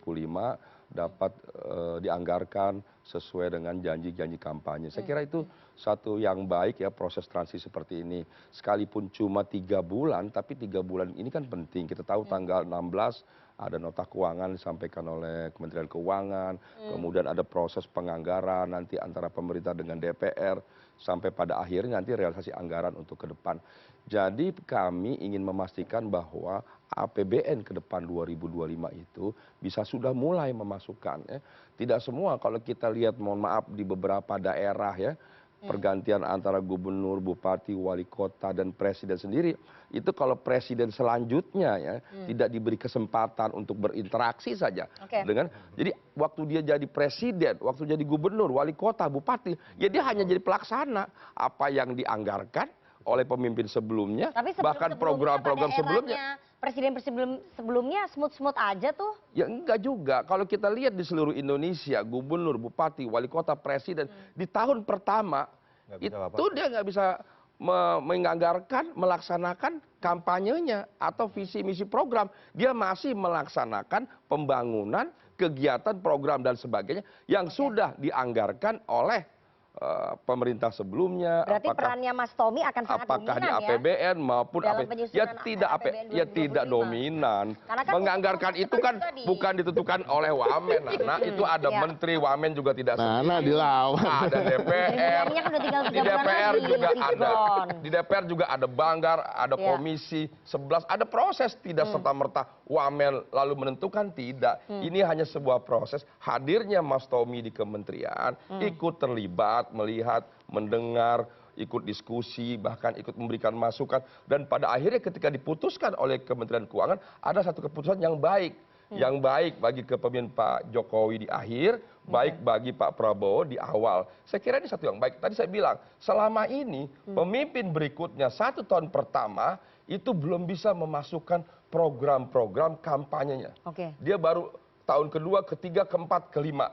dapat dianggarkan sesuai dengan janji-janji kampanye. Saya kira itu satu yang baik ya, proses transisi seperti ini. Sekalipun cuma 3 bulan, tapi 3 bulan ini kan penting. Kita tahu tanggal 16 ada nota keuangan disampaikan oleh Kementerian Keuangan, kemudian ada proses penganggaran nanti antara pemerintah dengan DPR, sampai pada akhirnya nanti realisasi anggaran untuk ke depan. Jadi kami ingin memastikan bahwa APBN ke depan 2025 itu bisa sudah mulai memasukkan ya. Tidak semua, kalau kita lihat mohon maaf di beberapa daerah ya, pergantian antara gubernur, bupati, wali kota, dan presiden sendiri, itu kalau presiden selanjutnya ya tidak diberi kesempatan untuk berinteraksi saja dengan, jadi waktu dia jadi presiden, waktu jadi gubernur, wali kota, bupati, ya dia hanya jadi pelaksana apa yang dianggarkan oleh pemimpin sebelumnya, bahkan program-program sebelumnya. Presiden sebelumnya smooth-smooth aja tuh? Ya enggak juga. Kalau kita lihat di seluruh Indonesia, gubernur, bupati, wali kota, presiden, di tahun pertama itu dia nggak bisa menganggarkan, melaksanakan kampanyenya atau visi misi program. Dia masih melaksanakan pembangunan, kegiatan, program dan sebagainya yang sudah dianggarkan oleh pemerintah sebelumnya. Berarti perannya Mas Tommy akan sangat dominan apakah di APBN maupun tidak dominan. Kan menganggarkan itu kan bukan ditentukan oleh Wamen, Nana. Itu ada menteri, Wamen juga tidak sendiri. Ada DPR. Di DPR juga ada. Di DPR juga ada Banggar, ada Komisi 11, ada proses, tidak serta-merta Wamen lalu menentukan, tidak. Ini hanya sebuah proses. Hadirnya Mas Tommy di kementerian, ikut terlibat, melihat, mendengar, ikut diskusi, bahkan ikut memberikan masukan. Dan pada akhirnya ketika diputuskan oleh Kementerian Keuangan, ada satu keputusan yang baik. Yang baik bagi kepemimpinan Pak Jokowi di akhir, baik bagi Pak Prabowo di awal. Saya kira ini satu yang baik. Tadi saya bilang, selama ini pemimpin berikutnya 1 tahun pertama itu belum bisa memasukkan program-program kampanyenya. Dia baru tahun kedua, ketiga, keempat, kelima.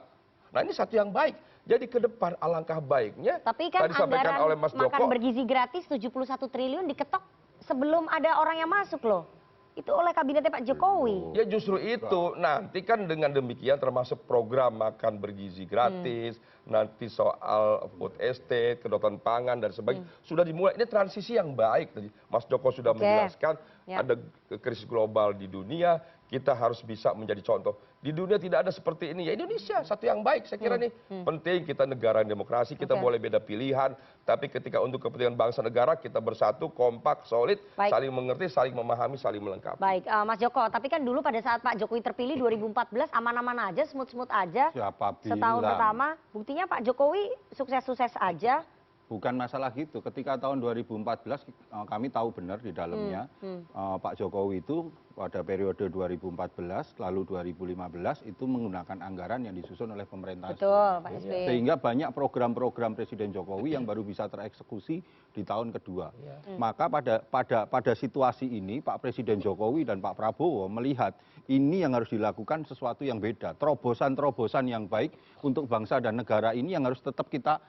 Nah ini satu yang baik. Jadi ke depan alangkah baiknya. Tapi kan tadi sampaikan oleh Mas Joko, makan bergizi gratis 71 triliun diketok sebelum ada orang yang masuk loh. Itu oleh kabinetnya Pak Jokowi. Ya justru itu. Nanti kan dengan demikian termasuk program makan bergizi gratis, nanti soal food estate, kedaulatan pangan dan sebagainya. Sudah dimulai. Ini transisi yang baik. Mas Joko sudah menjelaskan ada krisis global di dunia. Kita harus bisa menjadi contoh. Di dunia tidak ada seperti ini. Ya Indonesia satu yang baik. Saya kira ini penting, kita negara demokrasi, kita boleh beda pilihan. Tapi ketika untuk kepentingan bangsa negara, kita bersatu, kompak, solid, saling mengerti, saling memahami, saling melengkapi. Baik, Mas Joko. Tapi kan dulu pada saat Pak Jokowi terpilih 2014, aman-aman aja, smooth-smooth aja. Setahun pertama, buktinya Pak Jokowi sukses-sukses aja. Bukan masalah gitu. Ketika tahun 2014 kami tahu benar di dalamnya Pak Jokowi itu pada periode 2014 lalu 2015 itu menggunakan anggaran yang disusun oleh pemerintah. Betul, Pak SBY. Sehingga banyak program-program Presiden Jokowi yang baru bisa tereksekusi di tahun kedua. Maka pada situasi ini Pak Presiden Jokowi dan Pak Prabowo melihat ini yang harus dilakukan sesuatu yang beda. Terobosan-terobosan yang baik untuk bangsa dan negara ini yang harus tetap kita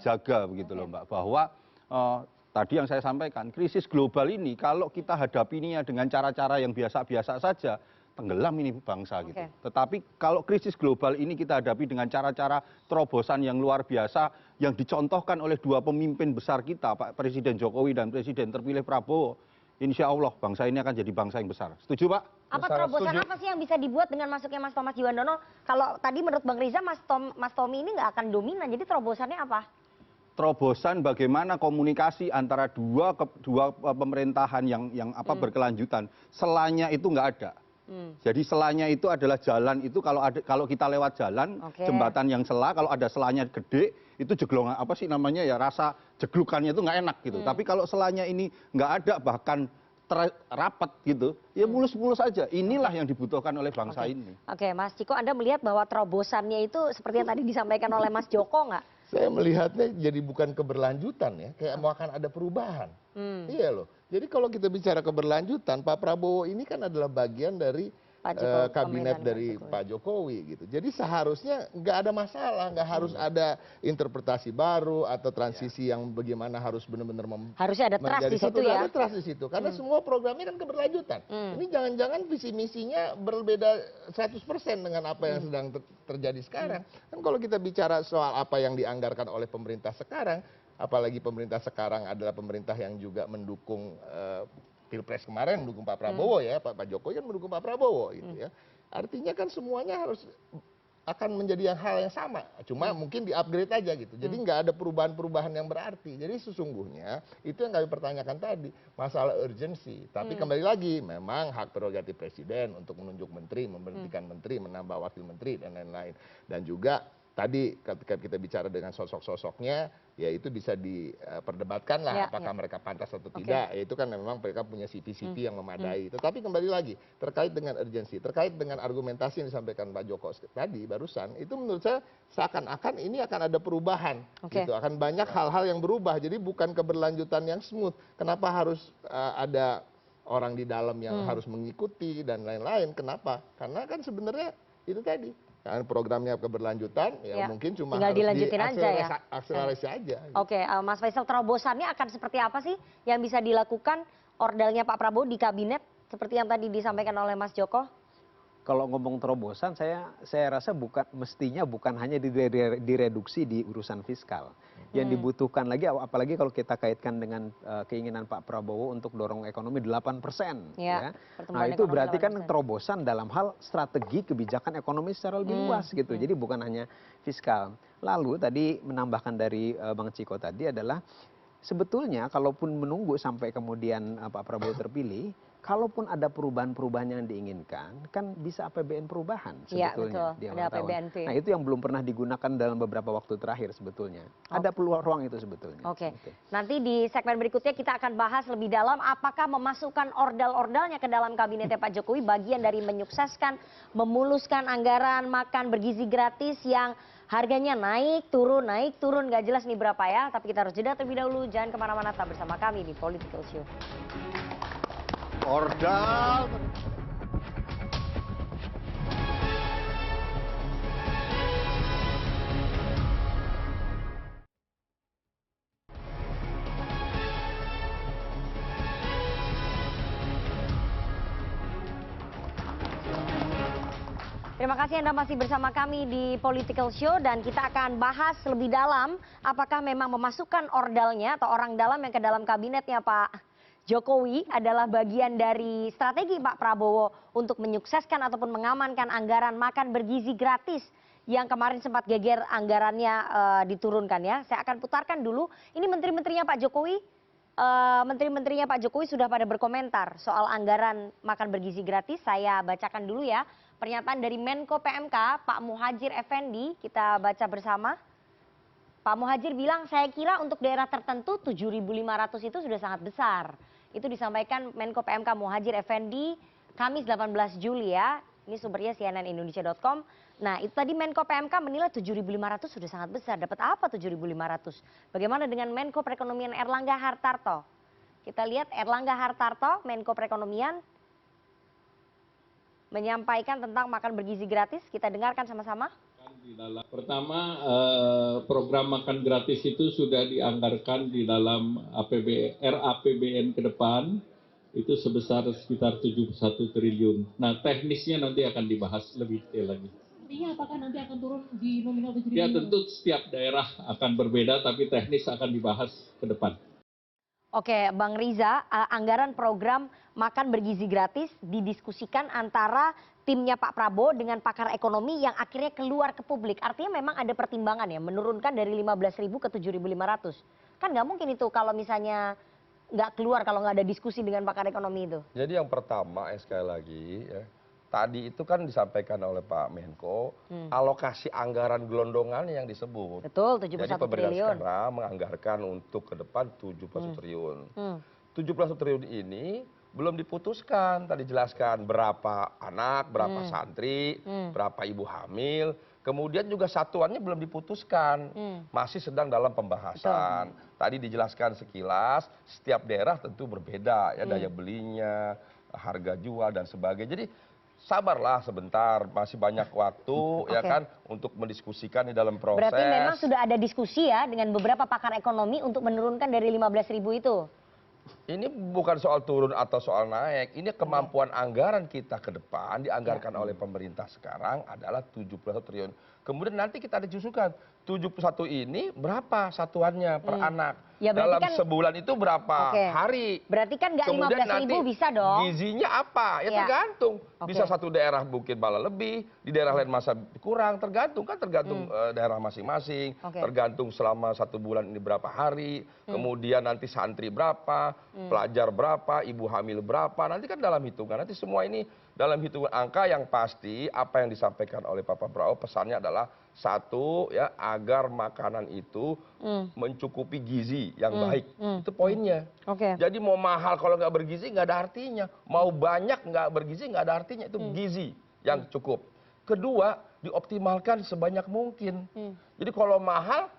jaga begitu loh Mbak, bahwa tadi yang saya sampaikan, krisis global ini kalau kita hadapinya dengan cara-cara yang biasa-biasa saja, tenggelam ini bangsa gitu. Tetapi kalau krisis global ini kita hadapi dengan cara-cara terobosan yang luar biasa yang dicontohkan oleh dua pemimpin besar kita, Pak Presiden Jokowi dan Presiden terpilih Prabowo, insya Allah bangsa ini akan jadi bangsa yang besar. Setuju Pak? Apa terobosan apa sih yang bisa dibuat dengan masuknya Mas Thomas Djiwandono? Kalau tadi menurut Bang Riza, Mas Tommy ini nggak akan dominan, jadi terobosannya apa? Terobosan bagaimana komunikasi antara dua pemerintahan yang berkelanjutan. Selanya itu nggak ada. Jadi selanya itu adalah jalan itu kalau kita lewat jalan jembatan yang sela, kalau ada selanya gede itu jeglongan apa sih namanya ya, rasa jeglukannya itu nggak enak gitu. Tapi kalau selanya ini nggak ada bahkan rapat gitu, ya mulus-mulus aja. Inilah yang dibutuhkan oleh bangsa ini. Oke, Mas Ciko, Anda melihat bahwa terobosannya itu seperti yang tadi disampaikan oleh Mas Joko nggak? Saya melihatnya jadi bukan keberlanjutan ya, kayak mau akan ada perubahan. Iya loh. Jadi kalau kita bicara keberlanjutan, Pak Prabowo ini kan adalah bagian dari kabinet dari Pak Jokowi gitu. Jadi seharusnya nggak ada masalah, nggak harus ada interpretasi baru atau transisi yang bagaimana harus benar-benar harusnya ada trust di situ ya. Ada trust di situ karena semua programnya kan keberlanjutan. Ini jangan-jangan visi misinya berbeda 100% dengan apa yang sedang terjadi sekarang. Kan kalau kita bicara soal apa yang dianggarkan oleh pemerintah sekarang, apalagi pemerintah sekarang adalah pemerintah yang juga mendukung Pilpres kemarin mendukung Pak Prabowo ya, Pak Jokowi kan mendukung Pak Prabowo gitu ya. Artinya kan semuanya harus akan menjadi hal yang sama, cuma mungkin di-upgrade aja gitu. Jadi nggak ada perubahan-perubahan yang berarti. Jadi sesungguhnya itu yang kami pertanyakan tadi, masalah urgensi. Tapi kembali lagi, memang hak prerogatif presiden untuk menunjuk menteri, memberhentikan menteri, menambah wakil menteri dan lain-lain. Dan juga tadi ketika kita bicara dengan sosok-sosoknya, ya itu bisa diperdebatkan lah apakah mereka pantas atau tidak. Ya itu kan memang mereka punya CV-CV yang memadai. Tetapi kembali lagi, terkait dengan urgensi, terkait dengan argumentasi yang disampaikan Pak Joko tadi barusan, itu menurut saya seakan-akan ini akan ada perubahan. Gitu. Akan banyak hal-hal yang berubah. Jadi bukan keberlanjutan yang smooth. Kenapa harus ada orang di dalam yang harus mengikuti dan lain-lain? Kenapa? Karena kan sebenarnya itu tadi. Kan programnya keberlanjutan, ya mungkin cuma tinggal harus dilanjutin aja ya. Akselerasi aja. Gitu. Oke, Mas Faisal, terobosannya akan seperti apa sih yang bisa dilakukan ordalnya Pak Prabowo di kabinet seperti yang tadi disampaikan oleh Mas Joko? Kalau ngomong terobosan, saya rasa mestinya bukan hanya direduksi di urusan fiskal. Yang dibutuhkan lagi, apalagi kalau kita kaitkan dengan keinginan Pak Prabowo untuk dorong ekonomi 8%. Ya. Nah itu berarti kan terobosan dalam hal strategi kebijakan ekonomi secara lebih luas gitu. Jadi bukan hanya fiskal. Lalu tadi menambahkan dari Bang Ciko tadi adalah sebetulnya kalaupun menunggu sampai kemudian Pak Prabowo terpilih, kalaupun ada perubahan-perubahan yang diinginkan, kan bisa APBN perubahan sebetulnya. Iya, betul. Ada APBNP. Nah itu yang belum pernah digunakan dalam beberapa waktu terakhir sebetulnya. Ada peluang itu sebetulnya. Oke. Nanti di segmen berikutnya kita akan bahas lebih dalam apakah memasukkan ordal-ordalnya ke dalam kabinetnya Pak Jokowi bagian dari menyukseskan, memuluskan anggaran makan bergizi gratis yang harganya naik turun, nggak jelas nih berapa ya. Tapi kita harus jeda terlebih dahulu. Jangan kemana-mana, tetap bersama kami di Political Show. Ordal. Terima kasih Anda masih bersama kami di Political Show dan kita akan bahas lebih dalam apakah memang memasukkan ordalnya atau orang dalam yang ke dalam kabinetnya Pak Jokowi adalah bagian dari strategi Pak Prabowo untuk menyukseskan ataupun mengamankan anggaran makan bergizi gratis yang kemarin sempat geger anggarannya diturunkan ya. Saya akan putarkan dulu. Ini menteri-menterinya Pak Jokowi. Menteri-menterinya Pak Jokowi sudah pada berkomentar soal anggaran makan bergizi gratis. Saya bacakan dulu ya. Pernyataan dari Menko PMK Pak Muhadjir Effendi. Kita baca bersama. Pak Muhadjir bilang, saya kira untuk daerah tertentu 7.500 itu sudah sangat besar. Itu disampaikan Menko PMK Muhadjir Effendi Kamis 18 Juli ya. Ini sumbernya cnnindonesia.com. Nah itu tadi Menko PMK menilai 7.500 sudah sangat besar. Dapat apa 7.500? Bagaimana dengan Menko Perekonomian Erlangga Hartarto? Kita lihat Erlangga Hartarto, Menko Perekonomian, menyampaikan tentang makan bergizi gratis. Kita dengarkan sama-sama. Pertama, program makan gratis itu sudah dianggarkan di dalam RAPBN ke depan, itu sebesar sekitar 71 triliun. Nah, teknisnya nanti akan dibahas lebih detail lagi. Artinya apakah nanti akan turun di nominal 7 triliun? Ya, tentu setiap daerah akan berbeda, tapi teknis akan dibahas ke depan. Oke, Bang Riza, anggaran program makan bergizi gratis didiskusikan antara timnya Pak Prabowo dengan pakar ekonomi yang akhirnya keluar ke publik. Artinya memang ada pertimbangan ya, menurunkan dari 15.000 ke 7.500. Kan nggak mungkin itu kalau misalnya nggak keluar, kalau nggak ada diskusi dengan pakar ekonomi itu. Jadi yang pertama, sekali lagi, ya, tadi itu kan disampaikan oleh Pak Menko, alokasi anggaran gelondongan yang disebut. Betul, 71 Jadi pemerintah triliun. sekarang menganggarkan untuk ke depan 71 triliun. 71 triliun ini belum diputuskan, tadi jelaskan berapa anak, berapa santri, berapa ibu hamil, kemudian juga satuannya belum diputuskan, masih sedang dalam pembahasan. Tadi dijelaskan sekilas, setiap daerah tentu berbeda ya daya belinya, harga jual dan sebagainya. Jadi sabarlah sebentar, masih banyak waktu ya kan untuk mendiskusikan di dalam proses. Berarti memang sudah ada diskusi ya dengan beberapa pakar ekonomi untuk menurunkan dari 15.000 itu. Ini bukan soal turun atau soal naik, ini kemampuan anggaran kita ke depan dianggarkan oleh pemerintah sekarang adalah 71 triliun. Kemudian nanti kita disusulkan 71 ini berapa satuannya per anak. Ya, dalam kan, sebulan itu berapa hari. Berarti kan nggak 15.000 bisa dong. Gizinya apa? Ya tergantung. Bisa satu daerah mungkin malah lebih, di daerah lain masa kurang, tergantung daerah masing-masing, tergantung selama 1 bulan ini berapa hari, kemudian nanti santri berapa, pelajar berapa, ibu hamil berapa, nanti kan dalam hitungan. Nanti semua ini dalam hitungan angka. Yang pasti apa yang disampaikan oleh Pak Prabowo pesannya adalah satu, ya, agar makanan itu mencukupi gizi yang baik. Itu poinnya. Jadi mau mahal kalau nggak bergizi nggak ada artinya. Mau banyak nggak bergizi nggak ada artinya. Itu gizi yang cukup. Kedua, dioptimalkan sebanyak mungkin. Jadi kalau mahal,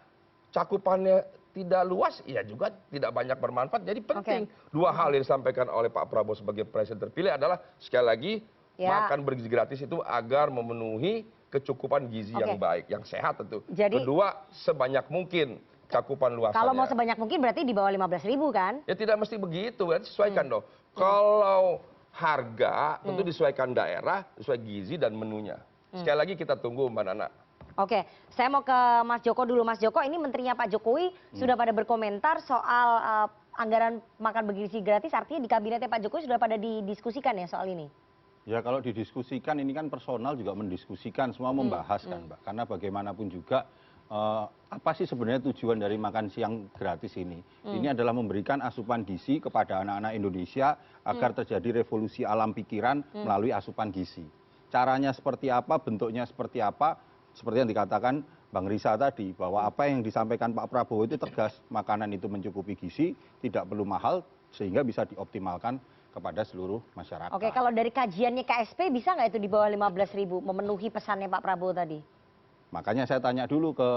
cakupannya tidak luas, ya juga tidak banyak bermanfaat. Jadi penting. Dua hal yang disampaikan oleh Pak Prabowo sebagai presiden terpilih adalah sekali lagi makan bergizi gratis itu agar memenuhi kecukupan gizi yang baik, yang sehat tentu. Kedua, sebanyak mungkin cakupan luasannya. Kalau mau sebanyak mungkin berarti di bawah 15.000 kan? Ya tidak mesti begitu, kan sesuaikan dong. Kalau harga tentu disesuaikan daerah, sesuai gizi dan menunya. Sekali lagi kita tunggu Mbak Nana. Oke, saya mau ke Mas Joko dulu. Mas Joko, ini menterinya Pak Jokowi sudah pada berkomentar soal anggaran makan bergizi gratis, artinya di kabinetnya Pak Jokowi sudah pada didiskusikan ya soal ini? Ya kalau didiskusikan ini kan personal juga mendiskusikan, semua membahas kan Mbak. Karena bagaimanapun juga apa sih sebenarnya tujuan dari makan siang gratis ini? Ini adalah memberikan asupan gizi kepada anak-anak Indonesia agar terjadi revolusi alam pikiran melalui asupan gizi. Caranya seperti apa, bentuknya seperti apa, seperti yang dikatakan Bang Risa tadi, bahwa apa yang disampaikan Pak Prabowo itu tegas, makanan itu mencukupi gizi, tidak perlu mahal, sehingga bisa dioptimalkan kepada seluruh masyarakat. Oke, kalau dari kajiannya KSP bisa nggak itu di bawah 15.000 memenuhi pesannya Pak Prabowo tadi? Makanya saya tanya dulu ke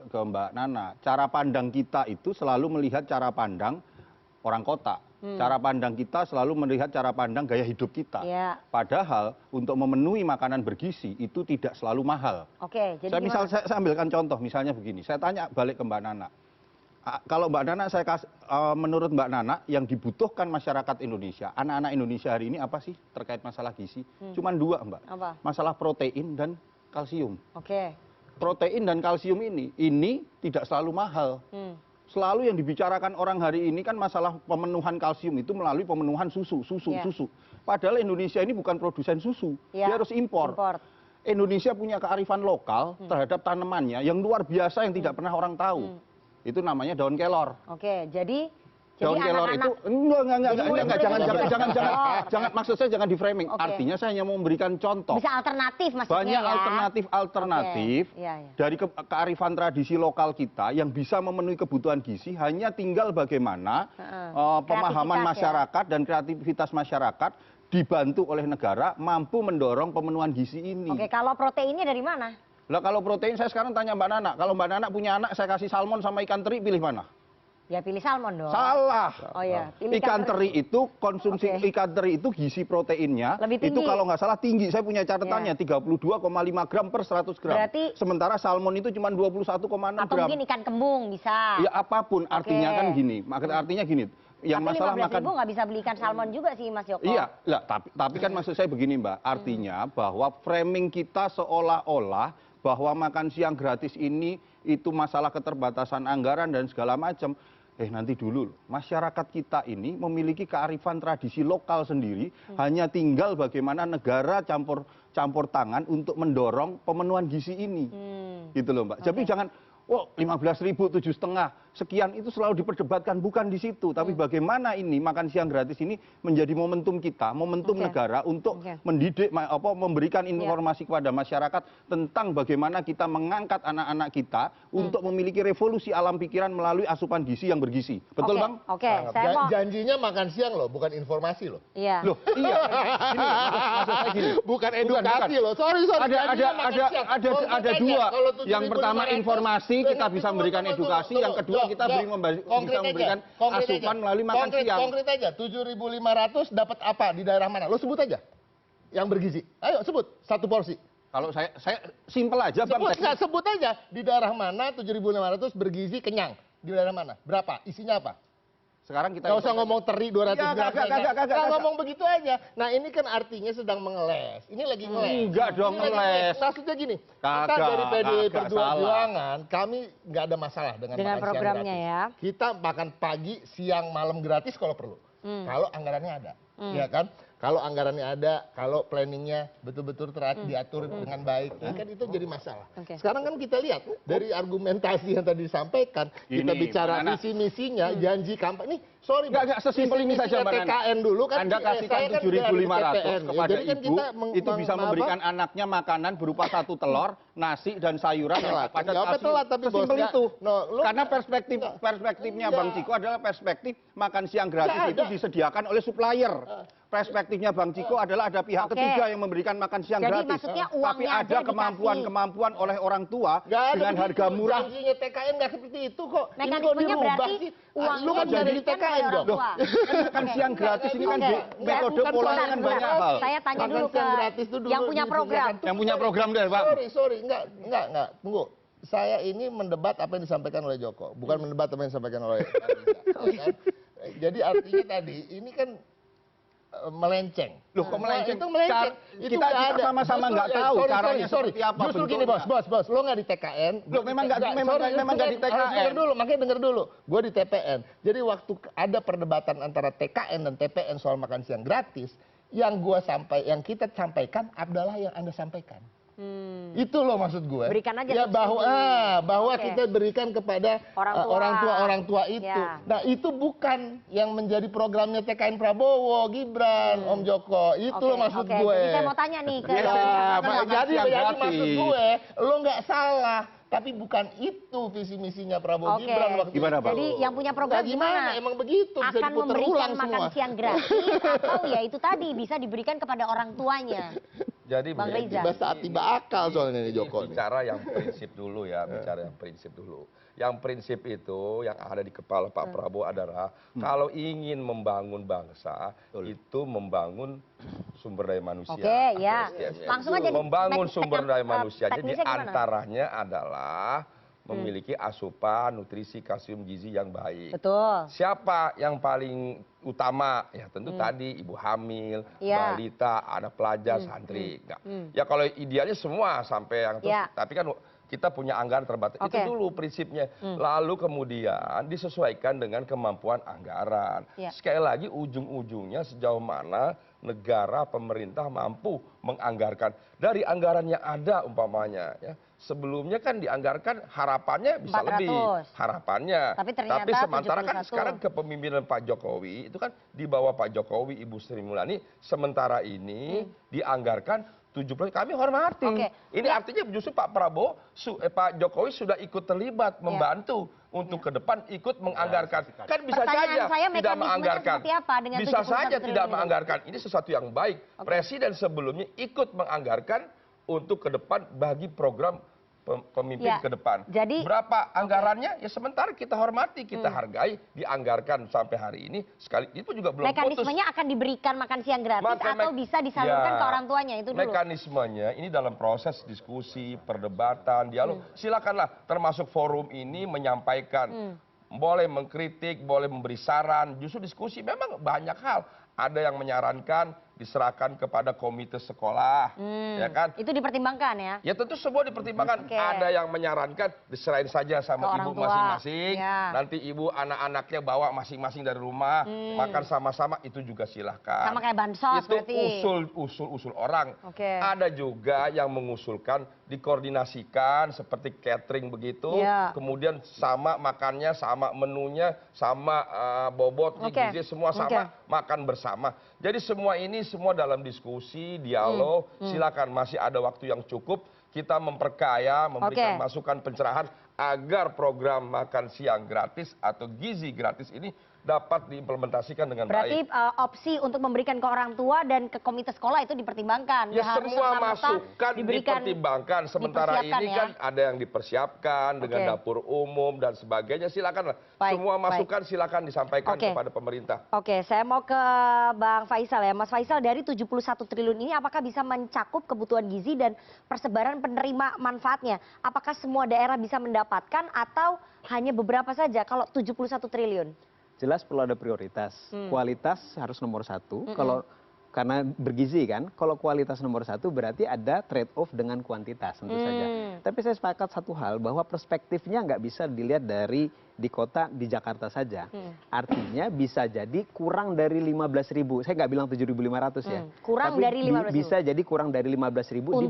Mbak Nana, cara pandang kita itu selalu melihat cara pandang orang kota. Cara pandang kita selalu melihat cara pandang gaya hidup kita. Padahal untuk memenuhi makanan bergizi itu tidak selalu mahal. Oke, jadi saya ambilkan contoh, misalnya begini. Saya tanya balik ke Mbak Nana. Kalau Mbak Nana, menurut Mbak Nana, yang dibutuhkan masyarakat Indonesia, anak-anak Indonesia hari ini apa sih terkait masalah gizi? Cuman dua, Mbak. Apa? Masalah protein dan kalsium. Protein dan kalsium ini tidak selalu mahal. Selalu yang dibicarakan orang hari ini kan masalah pemenuhan kalsium itu melalui pemenuhan susu. Padahal Indonesia ini bukan produsen susu, dia harus impor. Indonesia punya kearifan lokal terhadap tanamannya yang luar biasa yang tidak pernah orang tahu. Itu namanya daun kelor. Oke, jadi daun kelor itu enggak, jangan maksud saya jangan di framing. Artinya saya hanya mau memberikan contoh. Bisa alternatif maksudnya. Banyak alternatif dari kearifan tradisi lokal kita yang bisa memenuhi kebutuhan gizi, hanya tinggal bagaimana pemahaman masyarakat dan kreativitas masyarakat dibantu oleh negara mampu mendorong pemenuhan gizi ini. Oke, kalau proteinnya dari mana? Lah kalau protein saya sekarang tanya Mbak Nana, kalau Mbak Nana punya anak saya kasih salmon sama ikan teri, pilih mana? Ya pilih salmon dong. Salah. Oh ya, pilih ikan teri itu konsumsi ikan teri itu gizi proteinnya itu kalau nggak salah tinggi. Saya punya catatannya 32,5 gram per 100 gram. Berarti, sementara salmon itu cuma 21,6 gram. Atau mungkin ikan kembung bisa. Ya apapun artinya kan gini. Artinya gini. Yang tapi masalah 15.000 nggak bisa beli ikan salmon juga sih Mas Joko. Iya, lah, tapi kan maksud saya begini Mbak. Artinya bahwa framing kita seolah-olah bahwa makan siang gratis ini itu masalah keterbatasan anggaran dan segala macam. Nanti dulu, masyarakat kita ini memiliki kearifan tradisi lokal sendiri, hanya tinggal bagaimana negara campur tangan untuk mendorong pemenuhan gizi ini. Gitu loh Mbak. Jadi jangan, 15.000, 7,5, sekian itu selalu diperdebatkan, bukan di situ. Tapi bagaimana ini makan siang gratis ini menjadi momentum kita, momentum negara untuk mendidik, memberikan informasi kepada masyarakat tentang bagaimana kita mengangkat anak-anak kita untuk memiliki revolusi alam pikiran melalui asupan gizi yang bergizi. Betul Bang? Saya mau... Janjinya makan siang loh, bukan informasi loh. Iya. Loh, iya. Maksud saya gini. Bukan edukasi loh. Sorry. Ada dua. Yang pertama informasi, kita bisa memberikan edukasi, yang kedua kita bisa memberikan asupan melalui makan siang. Konkret aja, 7.500 dapat apa di daerah mana? Lo sebut aja yang bergizi. Ayo sebut satu porsi. Kalau saya simpel aja Bang. Sebut aja di daerah mana 7.500 bergizi kenyang. Di daerah mana? Berapa? Isinya apa? Sekarang kita nggak usah ngomong teri 200 nggak ngomong begitu aja. Nah ini kan artinya sedang mengeles. Ini lagi ngeles. Enggak dong ngeles. Maksudnya gini, kita dari PDI Perjuangan kami nggak ada masalah dengan programnya ya. Kita makan pagi, siang, malam gratis kalau perlu. Kalau anggarannya ada, ya kan. kalau anggarannya ada, kalau planningnya betul-betul diatur dengan baik, kan itu jadi masalah. Sekarang kan kita lihat dari argumentasi yang tadi disampaikan, kita bicara visi misinya, janji kampanye. Nih, sorry, nggak sesimpel ini saja, Mbak Nana. TKN dulu kan. Anda kasihkan 7.500 kepada jadi kan ibu, kita itu bisa memberikan anaknya makanan berupa 1 telur, nasi dan sayuran yang padat kalsium. Sesimpel itu. Karena perspektifnya Bang Ciko adalah perspektif makan siang gratis itu disediakan oleh supplier. Perspektifnya Bang Ciko adalah ada pihak ketiga yang memberikan makan siang gratis. Tapi ada kemampuan oleh orang tua dengan harga murah. Janjinya TKN nggak seperti itu kok. Mekanismenya berarti lu kan dari TKN dong. Makan siang gratis ini kan metode polanya kan banyak hal. Saya tanya dulu ke yang punya program. Yang punya program deh, Pak. Sorry, enggak. Tunggu. Saya ini mendebat apa yang disampaikan oleh Joko, bukan mendebat apa yang disampaikan oleh kan? Jadi artinya tadi ini kan melenceng. Loh, kok melenceng? Itu melenceng. Kita sama-sama nggak tahu caranya seperti apa. Justru gini, bos, lo nggak di TKN. Loh, memang nggak di TKN. Makanya denger dulu. Gue di TPN. Jadi waktu ada perdebatan antara TKN dan TPN soal makan siang gratis, yang kita sampaikan adalah yang Anda sampaikan. Itu loh maksud gue. Berikan aja ya bahwa kita berikan kepada orang tua itu. Ya. Nah itu bukan yang menjadi programnya TKN Prabowo, Gibran, Om Joko. Itu loh maksud gue. Jadi saya mau tanya nih ke jadi maksud gue, lo nggak salah. Tapi bukan itu visi misinya Prabowo Gibran waktu itu. Jadi yang punya program gimana? Emang begitu. Bisa akan memberikan makan semua. siang gratis atau ya itu tadi bisa diberikan kepada orang tuanya. Jadi saat tiba akal soalnya ini Joko. Bicara yang prinsip dulu ya, Yang prinsip itu yang ada di kepala Pak Prabowo adalah kalau ingin membangun bangsa itu membangun sumber daya manusia. Oke, ya. Langsung aja membangun sumber daya manusia. Jadi antaranya adalah memiliki asupan, nutrisi, kalsium, gizi yang baik. Betul. Siapa yang paling utama? Ya tentu tadi ibu hamil, balita, ada pelajar, santri. Ya kalau idealnya semua sampai yang tapi kan kita punya anggaran terbatas. Itu dulu prinsipnya. Lalu kemudian disesuaikan dengan kemampuan anggaran. Sekali lagi ujung-ujungnya sejauh mana negara, pemerintah mampu menganggarkan. Dari anggaran yang ada umpamanya ya. Sebelumnya kan dianggarkan harapannya bisa 400. Lebih. Harapannya. Tapi sementara 71. Kan sekarang kepemimpinan Pak Jokowi itu kan di bawah Pak Jokowi, Ibu Sri Mulyani sementara ini dianggarkan 70. Kami hormati. Ini artinya justru Pak Prabowo, Pak Jokowi sudah ikut terlibat membantu untuk ke depan ikut menganggarkan. Kan bisa saja tidak menganggarkan. Bisa saja tidak menganggarkan. Ini sesuatu yang baik. Presiden sebelumnya ikut menganggarkan untuk ke depan bagi program pemimpin ke depan. Jadi berapa anggarannya? Ya sementara kita hormati, kita hargai, dianggarkan sampai hari ini sekali itu juga belum putus. Mekanismenya akan diberikan makan siang gratis atau bisa disalurkan ke orang tuanya itu dulu. Mekanismenya ini dalam proses diskusi, perdebatan, dialog. Silakanlah termasuk forum ini menyampaikan. Boleh mengkritik, boleh memberi saran, justru diskusi memang banyak hal. Ada yang menyarankan diserahkan kepada komite sekolah, ya kan? Itu dipertimbangkan ya? Ya tentu semua dipertimbangkan. Ada yang menyarankan diserahin saja sama ibu masing-masing. Nanti ibu anak-anaknya bawa masing-masing dari rumah, makan sama-sama, itu juga silahkan. Sama kayak bansos itu berarti? usul orang. Ada juga yang mengusulkan dikoordinasikan seperti catering begitu, kemudian sama makannya, sama menunya, sama bobotnya, gizi semua sama, makan bersama. Jadi semua ini semua dalam diskusi, dialog, silakan masih ada waktu yang cukup kita memperkaya, memberikan masukan pencerahan agar program makan siang gratis atau gizi gratis ini dapat diimplementasikan dengan baik. Berarti opsi untuk memberikan ke orang tua dan ke komite sekolah itu dipertimbangkan. Ya semua masukan dipertimbangkan. Sementara ini kan ada yang dipersiapkan dengan dapur umum dan sebagainya. Silakan semua masukan silakan disampaikan kepada pemerintah. Oke, saya mau ke Bang Faisal ya. Mas Faisal, dari 71 triliun ini apakah bisa mencakup kebutuhan gizi dan persebaran penerima manfaatnya? Apakah semua daerah bisa mendapatkan atau hanya beberapa saja kalau 71 triliun? Jelas perlu ada prioritas. Kualitas harus nomor 1. karena bergizi kan, kalau kualitas nomor satu berarti ada trade off dengan kuantitas tentu saja. Tapi saya sepakat satu hal bahwa perspektifnya nggak bisa dilihat dari di kota di Jakarta saja. Artinya bisa jadi kurang dari 15.000. Saya nggak bilang 7.500 ya. Kurang tapi dari 15.000. bisa jadi kurang dari 15.000 di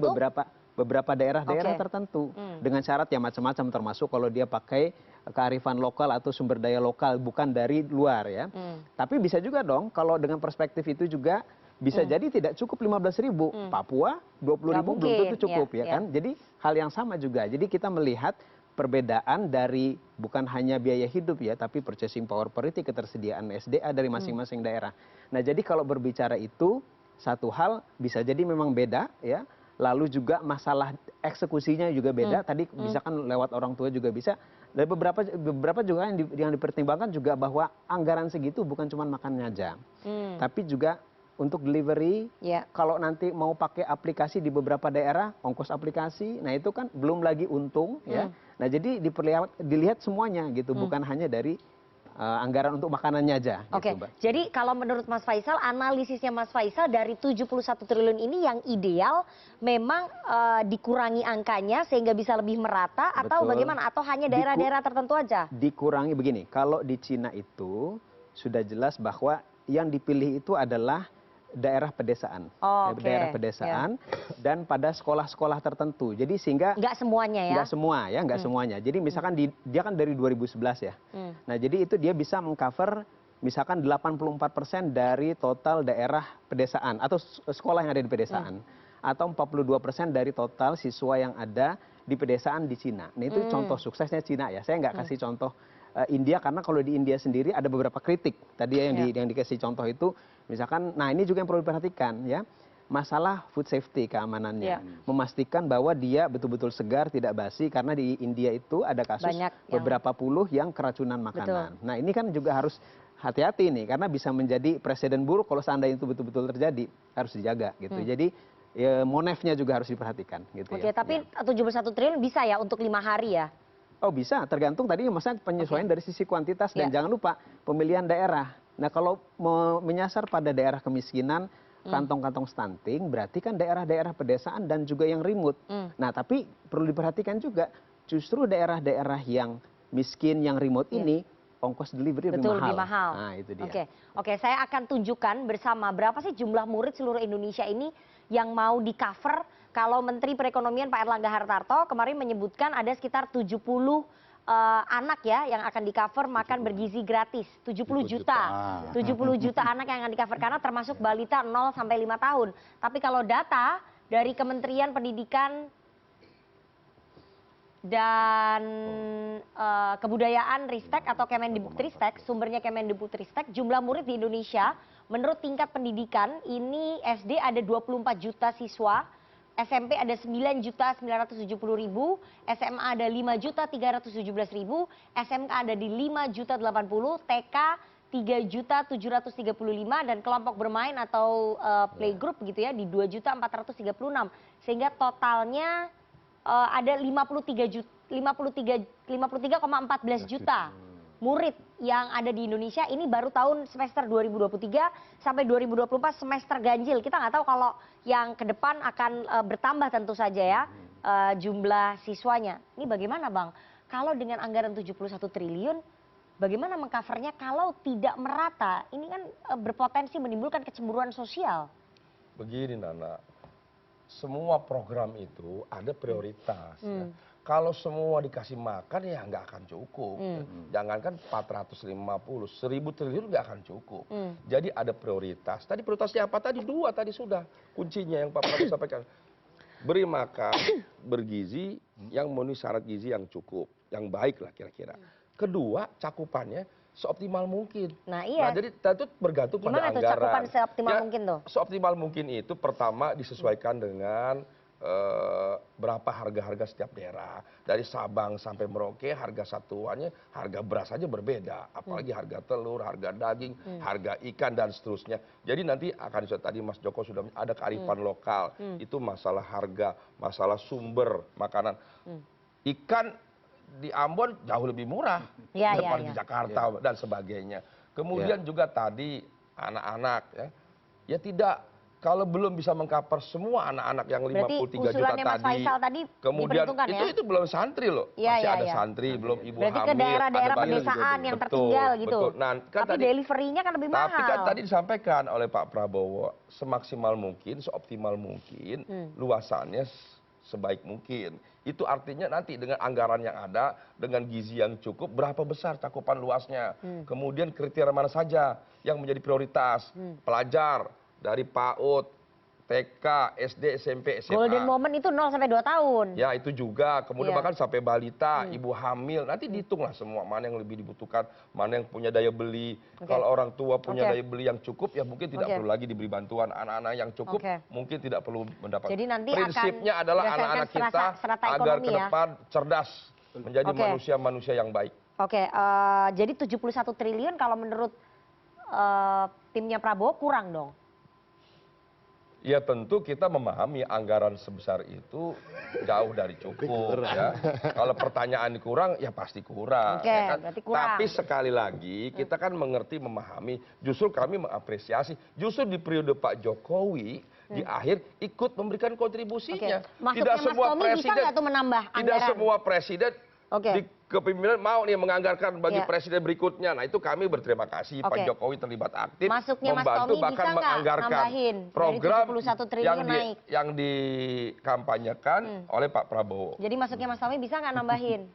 beberapa daerah-daerah tertentu dengan syarat yang macam-macam, termasuk kalau dia pakai kearifan lokal atau sumber daya lokal bukan dari luar ya. Tapi bisa juga dong kalau dengan perspektif itu juga bisa jadi tidak cukup 15.000. Papua 20.000 belum tentu cukup ya kan. Jadi hal yang sama juga. Jadi kita melihat perbedaan dari bukan hanya biaya hidup ya, tapi purchasing power parity, ketersediaan SDA dari masing-masing daerah. Nah, jadi kalau berbicara itu satu hal bisa jadi memang beda ya. Lalu juga masalah eksekusinya juga beda. Tadi misalkan lewat orang tua juga bisa. Dan beberapa juga yang dipertimbangkan juga bahwa anggaran segitu bukan cuma makan aja, tapi juga untuk delivery. Kalau nanti mau pakai aplikasi di beberapa daerah, ongkos aplikasi, nah itu kan belum lagi untung ya. Nah jadi dilihat semuanya gitu, bukan hanya dari anggaran untuk makanannya aja. Oke, gitu, Mbak. jadi kalau menurut Mas Faisal, analisisnya Mas Faisal dari 71 triliun ini yang ideal memang dikurangi angkanya sehingga bisa lebih merata atau bagaimana? Atau hanya daerah-daerah tertentu aja? Dikurangi begini, kalau di Cina itu sudah jelas bahwa yang dipilih itu adalah daerah pedesaan, daerah pedesaan dan pada sekolah-sekolah tertentu. Jadi sehingga nggak semuanya ya? Nggak semua ya, nggak semuanya. Jadi misalkan dia kan dari 2011 ya. Nah jadi itu dia bisa mengcover misalkan 84% dari total daerah pedesaan atau sekolah yang ada di pedesaan, atau 42% dari total siswa yang ada di pedesaan di Cina. Nah itu contoh suksesnya Cina ya. Saya nggak kasih contoh India karena kalau di India sendiri ada beberapa kritik tadi ya yang dikasih contoh itu misalkan, nah ini juga yang perlu diperhatikan ya, masalah food safety, keamanannya, memastikan bahwa dia betul-betul segar, tidak basi, karena di India itu ada kasus beberapa puluh yang keracunan makanan. Nah ini kan juga harus hati-hati nih karena bisa menjadi presiden buruk kalau seandainya itu betul-betul terjadi, harus dijaga gitu. Jadi ya, monefnya juga harus diperhatikan gitu. Oke, tapi 71 triliun bisa ya untuk 5 hari ya? Oh bisa, tergantung tadi maksudnya penyesuaian dari sisi kuantitas dan jangan lupa pemilihan daerah. Nah kalau menyasar pada daerah kemiskinan, kantong-kantong stunting, berarti kan daerah-daerah pedesaan dan juga yang remote. Nah tapi perlu diperhatikan juga justru daerah-daerah yang miskin, yang remote ini ongkos delivery lebih mahal. Nah itu dia. Oke, saya akan tunjukkan bersama berapa sih jumlah murid seluruh Indonesia ini yang mau di cover. Kalau Menteri Perekonomian Pak Erlangga Hartarto kemarin menyebutkan ada sekitar 70 anak ya yang akan di cover makan bergizi gratis. 70 juta. 70 juta anak yang akan di cover karena termasuk balita 0 sampai 5 tahun. Tapi kalau data dari Kementerian Pendidikan dan Kebudayaan Ristek atau Kemendikbudristek, sumbernya Kemendikbudristek, jumlah murid di Indonesia menurut tingkat pendidikan ini SD ada 24 juta siswa, SMP ada 9.970.000, SMA ada 5.317.000, SMK ada di 5.080, TK 3.735 dan kelompok bermain atau playgroup gitu ya di 2.436, sehingga totalnya ada 53,14 juta murid yang ada di Indonesia. Ini baru tahun semester 2023 sampai 2024 semester ganjil. Kita nggak tahu kalau yang ke depan akan bertambah tentu saja ya jumlah siswanya. Ini bagaimana Bang? Kalau dengan anggaran 71 triliun, bagaimana mengcovernya kalau tidak merata? Ini kan berpotensi menimbulkan kecemburuan sosial. Begini Nana, semua program itu ada prioritas. Ya. Kalau semua dikasih makan ya nggak akan cukup. Jangankan 450, 1.000 triliun nggak akan cukup. Jadi ada prioritas. Tadi prioritasnya apa? Tadi dua tadi sudah kuncinya yang Pak Prabowo sampaikan. Beri makan bergizi yang memenuhi syarat gizi yang cukup, yang baik lah kira-kira. Kedua, cakupannya seoptimal mungkin. Nah iya. Nah, jadi itu bergantung pada anggaran. Gimana tuh cakupan seoptimal mungkin tuh? Seoptimal mungkin itu pertama disesuaikan dengan berapa harga-harga setiap daerah. Dari Sabang sampai Merauke harga satuannya, harga beras saja berbeda. Apalagi harga telur, harga daging, harga ikan dan seterusnya. Jadi nanti akan tadi Mas Joko sudah ada kearifan lokal. Itu masalah harga, masalah sumber makanan. Ikan di Ambon jauh lebih murah daripada di Jakarta dan sebagainya. Kemudian juga tadi anak-anak ya tidak kalau belum bisa mengcover semua anak-anak yang 53 Berarti juta usulannya Mas tadi, Faisal tadi kemudian diperhitungkan ya? itu belum santri loh, Iya, masih iya, ada iya. santri, belum ibu Berarti hamil, ke daerah-daerah ada bayi. pedesaan yang Betul, tertinggal gitu. betul. Nah, kan Tapi tadi, delivery-nya kan lebih mahal. tapi kan tadi disampaikan oleh Pak Prabowo, semaksimal mungkin, seoptimal mungkin, luasannya sebaik mungkin. Itu artinya nanti dengan anggaran yang ada, dengan gizi yang cukup, berapa besar cakupan luasnya. Kemudian kriteria mana saja yang menjadi prioritas. Pelajar dari PAUD, TK, SD, SMP, SMA. Golden moment itu 0 sampai 2 tahun. Ya itu juga, kemudian Iya. bahkan sampai balita, ibu hamil, nanti dihitunglah semua mana yang lebih dibutuhkan, mana yang punya daya beli. Kalau orang tua punya daya beli yang cukup, ya mungkin tidak perlu lagi diberi bantuan. Anak-anak yang cukup mungkin tidak perlu mendapat. Jadi nanti prinsipnya akan adalah berdasarkan anak-anak kita strata agar ekonomi ke ya. depan cerdas, menjadi manusia-manusia yang baik. Oke, jadi 71 triliun kalau menurut timnya Prabowo kurang dong? Ya tentu kita memahami anggaran sebesar itu jauh dari cukup ya. Kalau pertanyaan kurang ya pasti kurang. Oke, Ya kan? berarti kurang. Tapi sekali lagi kita kan mengerti, memahami, justru kami mengapresiasi, justru di periode Pak Jokowi di akhir ikut memberikan kontribusinya. Masuknya Mas Tommy bisa nggak tuh menambah anggaran? Tidak semua presiden di kepemimpinan mau nih menganggarkan bagi presiden berikutnya. Nah itu kami berterima kasih Pak Jokowi terlibat aktif, Masuknya Mas membantu Tommy bahkan bisa nggak menganggarkan nambahin program dari 71 triliun naik? yang dikampanyekan oleh Pak Prabowo. Jadi masuknya Mas Tommy bisa nggak nambahin?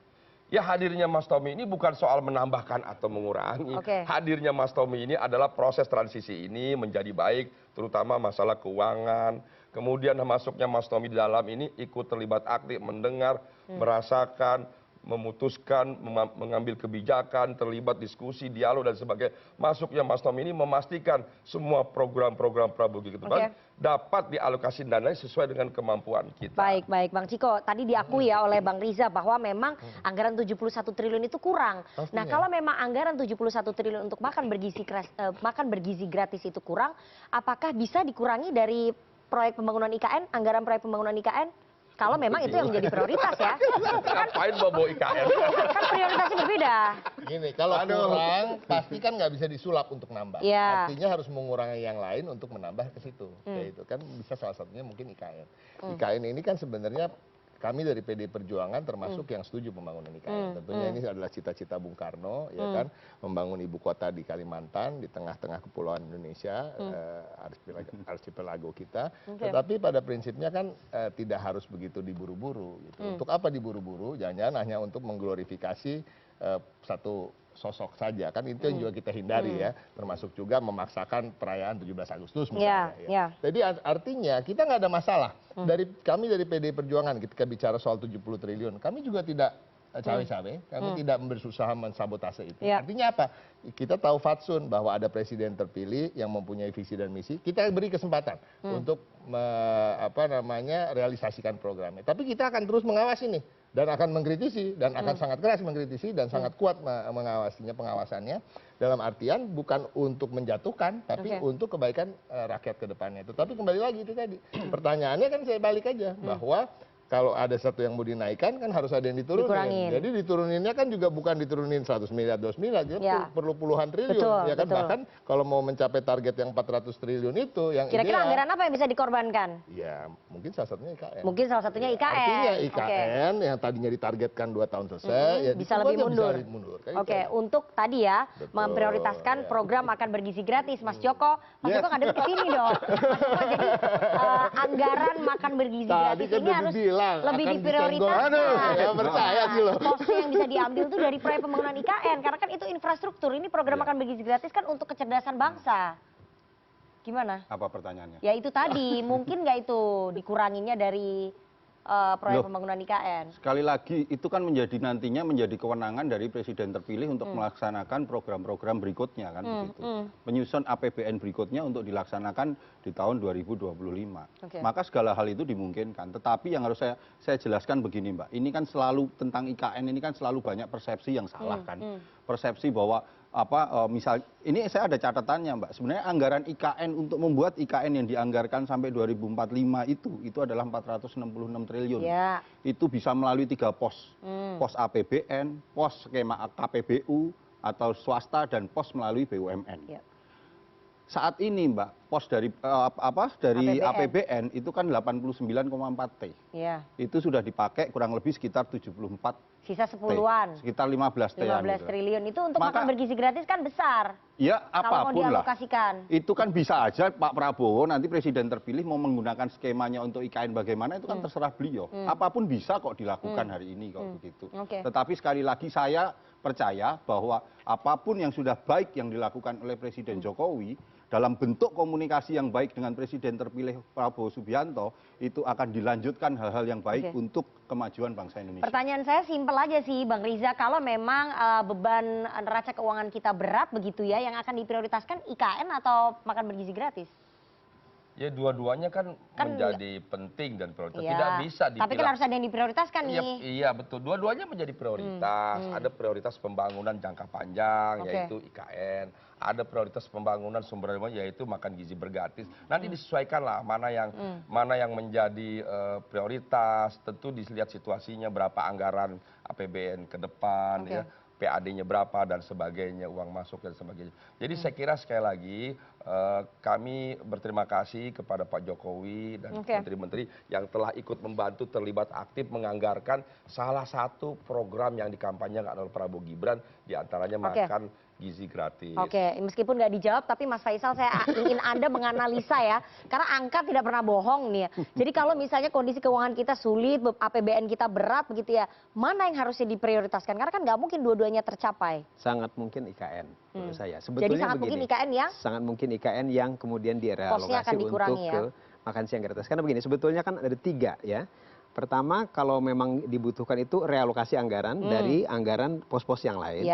Ya hadirnya Mas Tommy ini bukan soal menambahkan atau mengurangi. Hadirnya Mas Tommy ini adalah proses transisi ini menjadi baik, terutama masalah keuangan. Kemudian masuknya Mas Tommy di dalam ini ikut terlibat aktif, mendengar, merasakan, memutuskan, mengambil kebijakan, terlibat diskusi, dialog dan sebagainya. Masuknya Mas Tommy ini memastikan semua program-program Prabowo gitu dapat dialokasi dananya sesuai dengan kemampuan kita. Baik, baik Bang Ciko. Tadi diakui ya oleh Bang Riza bahwa memang anggaran 71 triliun itu kurang. Nah kalau memang anggaran 71 triliun untuk makan bergizi gratis itu kurang, apakah bisa dikurangi dari proyek pembangunan IKN, anggaran proyek pembangunan IKN? Kalau memang itu yang menjadi prioritas ya. Ngapain bawa IKN? Kan prioritasnya berbeda. Gini, kalau kurang pasti kan nggak bisa disulap untuk nambah. Iya. Artinya harus mengurangi yang lain untuk menambah ke situ. Itu kan bisa salah satunya mungkin IKN. IKN ini kan sebenarnya kami dari PD Perjuangan termasuk yang setuju pembangunan IKN. Tentunya ini adalah cita-cita Bung Karno, ya kan, membangun ibu kota di Kalimantan, di tengah-tengah kepulauan Indonesia, arsipelago kita. Tetapi pada prinsipnya kan tidak harus begitu diburu-buru. Gitu. Untuk apa diburu-buru? Jangan-jangan hanya untuk mengglorifikasi satu sosok saja, kan itu yang juga kita hindari ya, termasuk juga memaksakan perayaan 17 Agustus misalnya. Jadi artinya kita nggak ada masalah. Kami dari PD Perjuangan ketika bicara soal 70 triliun, kami juga tidak cawe-cawe, kami tidak berusaha mensabotase itu. Artinya apa? Kita tahu fatsun bahwa ada presiden terpilih yang mempunyai visi dan misi, kita beri kesempatan untuk realisasikan programnya. Tapi kita akan terus mengawasi nih, dan akan mengkritisi, dan akan sangat keras mengkritisi, dan sangat kuat mengawasinya, pengawasannya, dalam artian bukan untuk menjatuhkan, tapi untuk kebaikan rakyat ke depannya. Tapi kembali lagi itu tadi, pertanyaannya kan saya balik aja, bahwa kalau ada satu yang mau dinaikkan kan harus ada yang diturunin. Jadi dituruninnya kan juga bukan diturunin 100 miliar, 200 miliar, perlu puluhan triliun. Ya kan? Bahkan kalau mau mencapai target yang 400 triliun itu yang kira-kira anggaran apa yang bisa dikorbankan? Ya mungkin salah satunya IKN. Mungkin salah satunya IKN. Artinya IKN yang tadinya ditargetkan 2 tahun selesai, ya bisa lebih mundur. Kan untuk tadi ya memprioritaskan program makan bergizi gratis, Mas Joko. Mas Joko ngadep ke sini dong. Mas Joko, jadi anggaran makan bergizi gratis ini harus lebih diprioritaskan. Pos yang bisa diambil tuh dari proyek pembangunan IKN, karena kan itu infrastruktur. Ini program makan bergizi gratis kan untuk kecerdasan bangsa. Gimana? Apa pertanyaannya? Ya itu tadi, mungkin nggak itu dikuranginya dari proyek pembangunan IKN. Sekali lagi itu kan nantinya menjadi kewenangan dari presiden terpilih untuk melaksanakan program-program berikutnya kan begitu. Penyusun APBN berikutnya untuk dilaksanakan di tahun 2025. Maka segala hal itu dimungkinkan. Tetapi yang harus saya jelaskan begini Mbak, ini kan selalu tentang IKN ini kan selalu banyak persepsi yang salah kan. Persepsi bahwa misal ini saya ada catatannya Mbak, sebenarnya anggaran IKN untuk membuat IKN yang dianggarkan sampai 2045 itu adalah 466 triliun. Itu bisa melalui 3 pos. Pos APBN, pos skema KPBU atau swasta, dan pos melalui BUMN. Saat ini Mbak, pos dari APBN itu kan 89,4 T. Iya. Itu sudah dipakai kurang lebih sekitar 74 Sisa 10-an. Sekitar 15 T. 15 triliun itu untuk makan bergizi gratis kan besar. Ya kalau mau apapun lah. dialokasikan. Itu kan bisa aja Pak Prabowo nanti presiden terpilih mau menggunakan skemanya untuk IKN bagaimana itu kan terserah beliau. Apapun bisa kok dilakukan hari ini kok begitu. Tetapi sekali lagi saya percaya bahwa apapun yang sudah baik yang dilakukan oleh Presiden Jokowi dalam bentuk komunikasi yang baik dengan Presiden terpilih Prabowo Subianto itu akan dilanjutkan hal-hal yang baik untuk kemajuan bangsa Indonesia. Pertanyaan saya simpel aja sih Bang Riza, kalau memang beban neraca keuangan kita berat begitu ya, yang akan diprioritaskan IKN atau makan bergizi gratis? Ya dua-duanya kan menjadi penting dan prioritas. Iya, tidak bisa dibilang. tapi kan harus ada yang diprioritaskan nih. Iya betul, dua-duanya menjadi prioritas. Ada prioritas pembangunan jangka panjang yaitu IKN. Ada prioritas pembangunan sumber daya yaitu makan gizi bergratis. Nanti disesuaikan lah mana yang menjadi prioritas. Tentu dilihat situasinya berapa anggaran APBN ke depan ya. PAD-nya berapa dan sebagainya, uang masuk dan sebagainya. Jadi saya kira sekali lagi kami berterima kasih kepada Pak Jokowi dan menteri-menteri yang telah ikut membantu terlibat aktif menganggarkan salah satu program yang dikampanyekan oleh Prabowo Gibran, diantaranya makan gizi gratis. Oke, meskipun nggak dijawab, tapi Mas Faisal saya ingin Anda menganalisa ya, karena angka tidak pernah bohong nih ya. Jadi kalau misalnya kondisi keuangan kita sulit, APBN kita berat begitu ya, mana yang harusnya diprioritaskan? Karena kan nggak mungkin dua-duanya tercapai. Sangat mungkin IKN menurut saya. Sebetulnya jadi sangat mungkin IKN yang? Sangat mungkin IKN yang kemudian direalokasi untuk ke makan siang gratis. Karena begini, sebetulnya kan ada 3 ya. Pertama, kalau memang dibutuhkan itu realokasi anggaran dari anggaran pos-pos yang lain.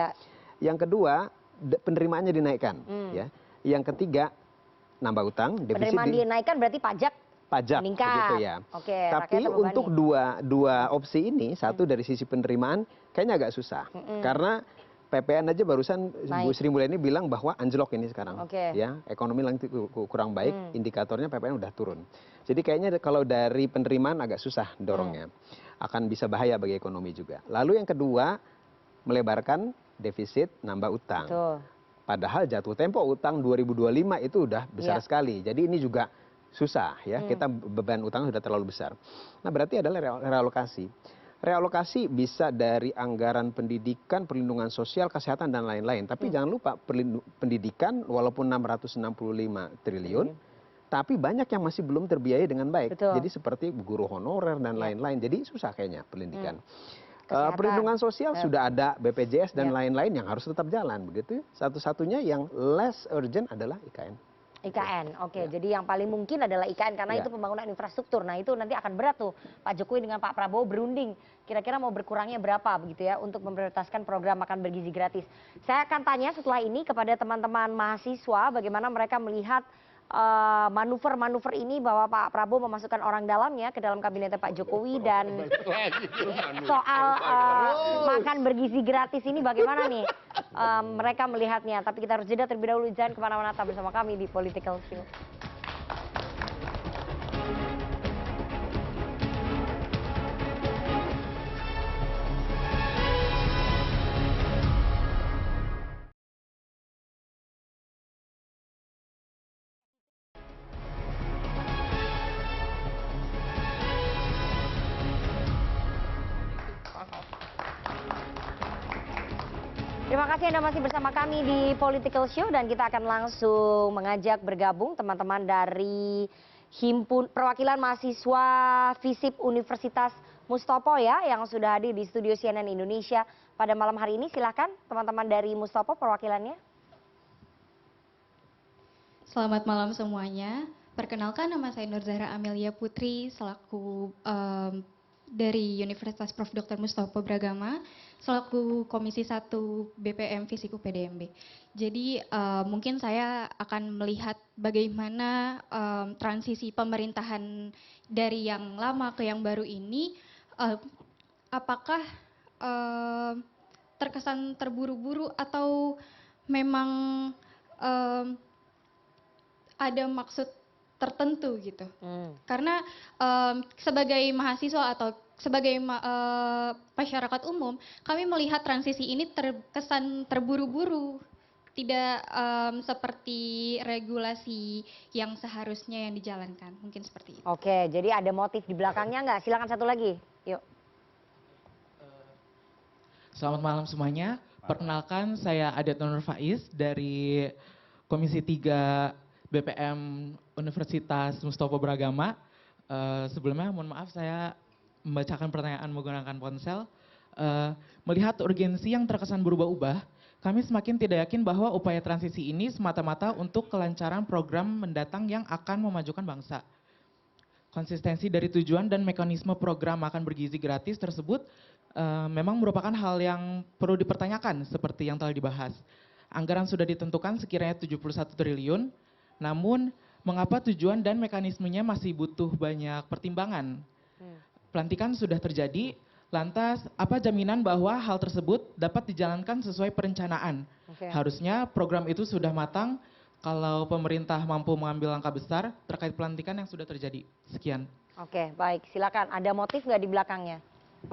Yang kedua, penerimaannya dinaikkan ya. Yang ketiga, nambah utang, defisit. Penerimaan dinaikkan berarti pajak meningkat. Begitu ya. Tapi untuk dua opsi ini, satu dari sisi penerimaan kayaknya agak susah. Karena PPN aja barusan Bu Sri Mulyani bilang bahwa anjlok ini sekarang. Ya, ekonomi kurang baik, indikatornya PPN udah turun. Jadi kayaknya kalau dari penerimaan agak susah dorongnya. Akan bisa bahaya bagi ekonomi juga. Lalu yang kedua, melebarkan defisit, nambah utang. Padahal jatuh tempo utang 2025 itu udah besar sekali. Jadi ini juga susah ya, kita beban utang sudah terlalu besar. Nah berarti adalah realokasi. Realokasi bisa dari anggaran pendidikan, perlindungan sosial, kesehatan dan lain-lain. Tapi jangan lupa pendidikan walaupun 665 triliun, tapi banyak yang masih belum terbiayai dengan baik. Jadi seperti guru honorer dan lain-lain. Jadi susah kayaknya pendidikan. Perlindungan sosial sudah ada BPJS dan lain-lain yang harus tetap jalan begitu. Satu-satunya yang less urgent adalah IKN. IKN, jadi yang paling mungkin adalah IKN karena itu pembangunan infrastruktur. Nah itu nanti akan berat tuh Pak Jokowi dengan Pak Prabowo berunding. Kira-kira mau berkurangnya berapa begitu ya untuk memprioritaskan program makan bergizi gratis. Saya akan tanya setelah ini kepada teman-teman mahasiswa bagaimana mereka melihat manuver-manuver ini bahwa Pak Prabowo memasukkan orang dalamnya ke dalam kabinetnya Pak Jokowi dan soal makan bergizi gratis ini bagaimana nih mereka melihatnya. Tapi kita harus jeda terlebih dahulu, jangan kemana-mana, tetap bersama kami di Political Show. Terima kasih Anda masih bersama kami di Political Show dan kita akan langsung mengajak bergabung teman-teman dari Perwakilan Mahasiswa FISIP Universitas Mustopo ya yang sudah hadir di studio CNN Indonesia pada malam hari ini. Silakan teman-teman dari Mustopo perwakilannya. Selamat malam semuanya. Perkenalkan nama saya Nur Zahra Amelia Putri selaku dari Universitas Prof. Dr. Mustopo Bragama selaku Komisi 1 BPM FISIP UPDMB. Jadi mungkin saya akan melihat bagaimana transisi pemerintahan dari yang lama ke yang baru ini, apakah terkesan terburu-buru atau memang ada maksud tertentu gitu. Karena sebagai mahasiswa atau sebagai masyarakat umum, kami melihat transisi ini terkesan terburu-buru, tidak seperti regulasi yang seharusnya yang dijalankan. Mungkin seperti itu. Oke, jadi ada motif di belakangnya nggak? Silakan satu lagi. Yuk. Selamat malam semuanya. Perkenalkan, saya Adet Nur Faiz dari Komisi 3 BPM Universitas Mustopo Beragama. Sebelumnya mohon maaf saya membacakan pertanyaan menggunakan ponsel. Melihat urgensi yang terkesan berubah-ubah, kami semakin tidak yakin bahwa upaya transisi ini semata-mata untuk kelancaran program mendatang yang akan memajukan bangsa. Konsistensi dari tujuan dan mekanisme program makan bergizi gratis tersebut memang merupakan hal yang perlu dipertanyakan seperti yang telah dibahas. Anggaran sudah ditentukan sekiranya 71 triliun, namun mengapa tujuan dan mekanismenya masih butuh banyak pertimbangan? Pelantikan sudah terjadi, lantas apa jaminan bahwa hal tersebut dapat dijalankan sesuai perencanaan? Harusnya program itu sudah matang kalau pemerintah mampu mengambil langkah besar terkait pelantikan yang sudah terjadi. Sekian. Oke, baik. Silakan. Ada motif nggak di belakangnya?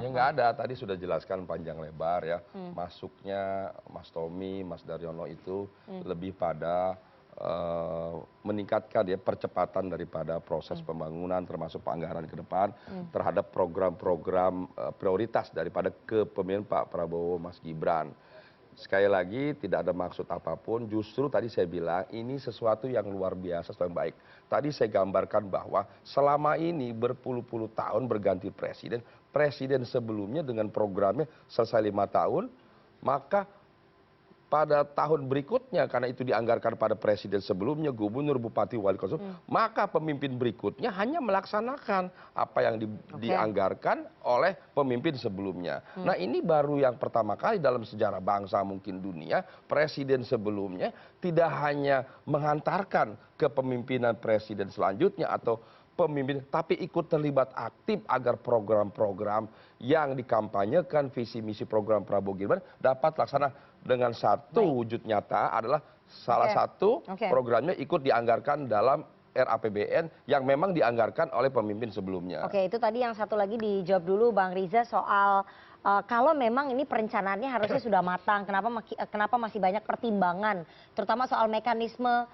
Ya nggak ada, tadi sudah jelaskan panjang lebar ya. Masuknya Mas Tommy, Mas Daryono itu lebih pada meningkatkan ya percepatan daripada proses pembangunan termasuk anggaran ke depan terhadap program-program prioritas daripada kepemimpinan Pak Prabowo Mas Gibran. Sekali lagi tidak ada maksud apapun, justru tadi saya bilang ini sesuatu yang luar biasa, sesuatu yang baik. Tadi saya gambarkan bahwa selama ini berpuluh-puluh tahun berganti presiden, presiden sebelumnya dengan programnya selesai 5 tahun, maka pada tahun berikutnya karena itu dianggarkan pada presiden sebelumnya, gubernur, bupati, wali kota, maka pemimpin berikutnya hanya melaksanakan apa yang dianggarkan oleh pemimpin sebelumnya. Nah ini baru yang pertama kali dalam sejarah bangsa mungkin dunia, presiden sebelumnya tidak hanya menghantarkan kepemimpinan presiden selanjutnya atau pemimpin, tapi ikut terlibat aktif agar program-program yang dikampanyekan, visi misi program Prabowo Gibran dapat laksana dengan satu wujud nyata adalah salah satu programnya ikut dianggarkan dalam RAPBN yang memang dianggarkan oleh pemimpin sebelumnya. Oke, itu tadi yang satu lagi dijawab dulu Bang Riza soal kalau memang ini perencanaannya harusnya sudah matang, kenapa masih banyak pertimbangan, terutama soal mekanisme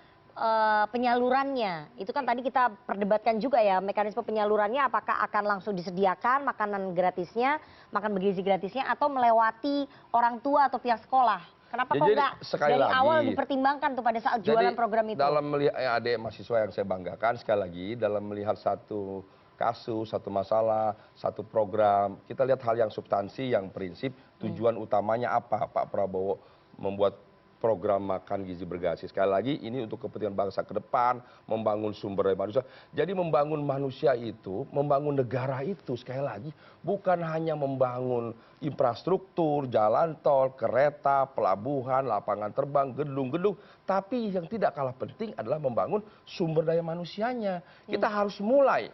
penyalurannya. Itu kan tadi kita perdebatkan juga ya, mekanisme penyalurannya apakah akan langsung disediakan makanan gratisnya, makan bergizi gratisnya, atau melewati orang tua atau pihak sekolah. Kenapa kok enggak dari awal dipertimbangkan tuh pada saat jualan program itu? Dalam melihat adik mahasiswa yang saya banggakan, sekali lagi dalam melihat satu kasus, satu masalah, satu program, kita lihat hal yang substansi, yang prinsip, tujuan utamanya apa Pak Prabowo membuat program makan gizi bergizi. Sekali lagi ini untuk kepentingan bangsa ke depan, membangun sumber daya manusia. Jadi membangun manusia itu, membangun negara itu sekali lagi bukan hanya membangun infrastruktur, jalan tol, kereta, pelabuhan, lapangan terbang, gedung-gedung, tapi yang tidak kalah penting adalah membangun sumber daya manusianya. Kita harus mulai.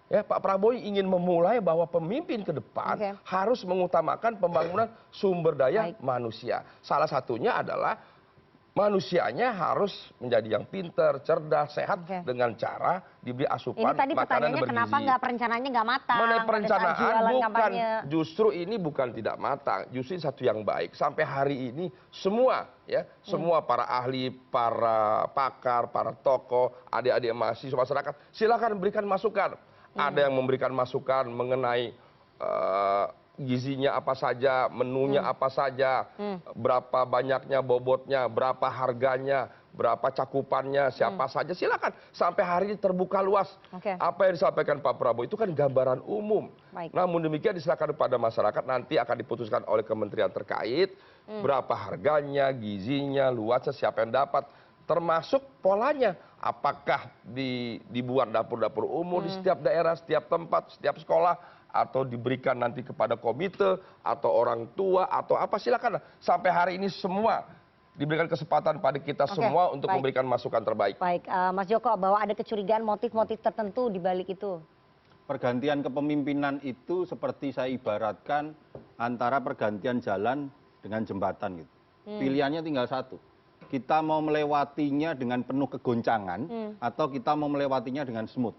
Ya, Pak Prabowo ingin memulai bahwa pemimpin ke depan harus mengutamakan pembangunan sumber daya manusia. Salah satunya adalah manusianya harus menjadi yang pintar, cerdas, sehat dengan cara diberi asupan makanan bergizi. Ini tadi pertanyaannya kenapa perencanaannya nggak matang? Mengenai perencanaan bukan, justru ini bukan tidak matang, justru ini satu yang baik. Sampai hari ini semua ya, semua para ahli, para pakar, para tokoh, adik-adik mahasiswa masyarakat, silakan berikan masukan. Ada yang memberikan masukan mengenai gizinya apa saja, menunya apa saja, berapa banyaknya bobotnya, berapa harganya, berapa cakupannya, siapa saja, silakan. Sampai hari ini terbuka luas. Apa yang disampaikan Pak Prabowo itu kan gambaran umum. Namun demikian diserahkan kepada masyarakat, nanti akan diputuskan oleh kementerian terkait, berapa harganya, gizinya, luasnya, siapa yang dapat. Termasuk polanya, apakah dibuat dapur-dapur umum di setiap daerah, setiap tempat, setiap sekolah, atau diberikan nanti kepada komite, atau orang tua, atau apa, silakan. Sampai hari ini semua diberikan kesempatan pada kita semua untuk memberikan masukan terbaik. Baik, Mas Joko, bahwa ada kecurigaan motif-motif tertentu di balik itu. Pergantian kepemimpinan itu seperti saya ibaratkan antara pergantian jalan dengan jembatan gitu. Pilihannya tinggal satu. Kita mau melewatinya dengan penuh kegoncangan atau kita mau melewatinya dengan smooth.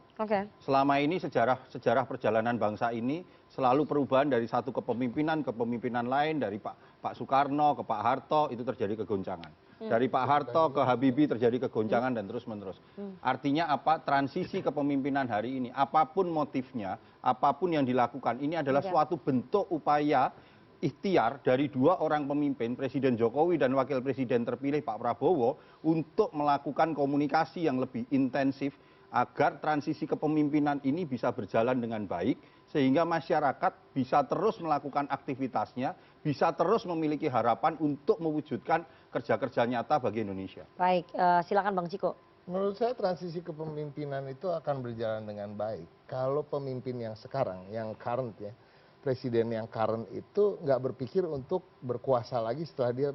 Selama ini sejarah perjalanan bangsa ini selalu perubahan dari satu kepemimpinan ke kepemimpinan lain, dari Pak Soekarno ke Pak Harto itu terjadi kegoncangan. Dari Pak Harto ke Habibie terjadi kegoncangan dan terus-menerus. Artinya apa? Transisi kepemimpinan hari ini, apapun motifnya, apapun yang dilakukan, ini adalah suatu bentuk upaya ikhtiar dari dua orang pemimpin, Presiden Jokowi dan Wakil Presiden terpilih Pak Prabowo, untuk melakukan komunikasi yang lebih intensif agar transisi kepemimpinan ini bisa berjalan dengan baik, sehingga masyarakat bisa terus melakukan aktivitasnya, bisa terus memiliki harapan untuk mewujudkan kerja-kerja nyata bagi Indonesia. Baik, silakan Bang Ciko. Menurut saya transisi kepemimpinan itu akan berjalan dengan baik kalau pemimpin yang sekarang, yang current ya, presiden yang current itu nggak berpikir untuk berkuasa lagi setelah dia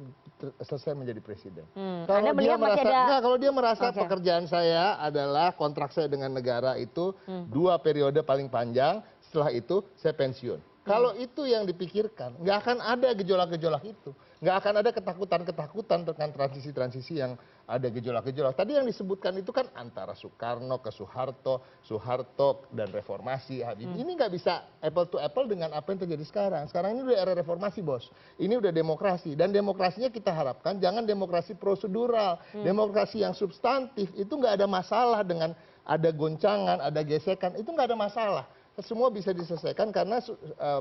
selesai menjadi presiden. Kalau dia merasa pekerjaan saya adalah kontrak saya dengan negara itu 2 periode paling panjang, setelah itu saya pensiun. Kalau itu yang dipikirkan, nggak akan ada gejolak-gejolak itu. Nggak akan ada ketakutan-ketakutan tentang transisi-transisi yang ada gejolak-gejolak. Tadi yang disebutkan itu kan antara Soekarno ke Soeharto, Soeharto dan reformasi. Ini nggak bisa apple to apple dengan apa yang terjadi sekarang. Sekarang ini udah era reformasi, bos. Ini udah demokrasi. Dan demokrasinya kita harapkan jangan demokrasi prosedural. Demokrasi yang substantif itu nggak ada masalah dengan ada goncangan, ada gesekan. Itu nggak ada masalah. Semua bisa diselesaikan karena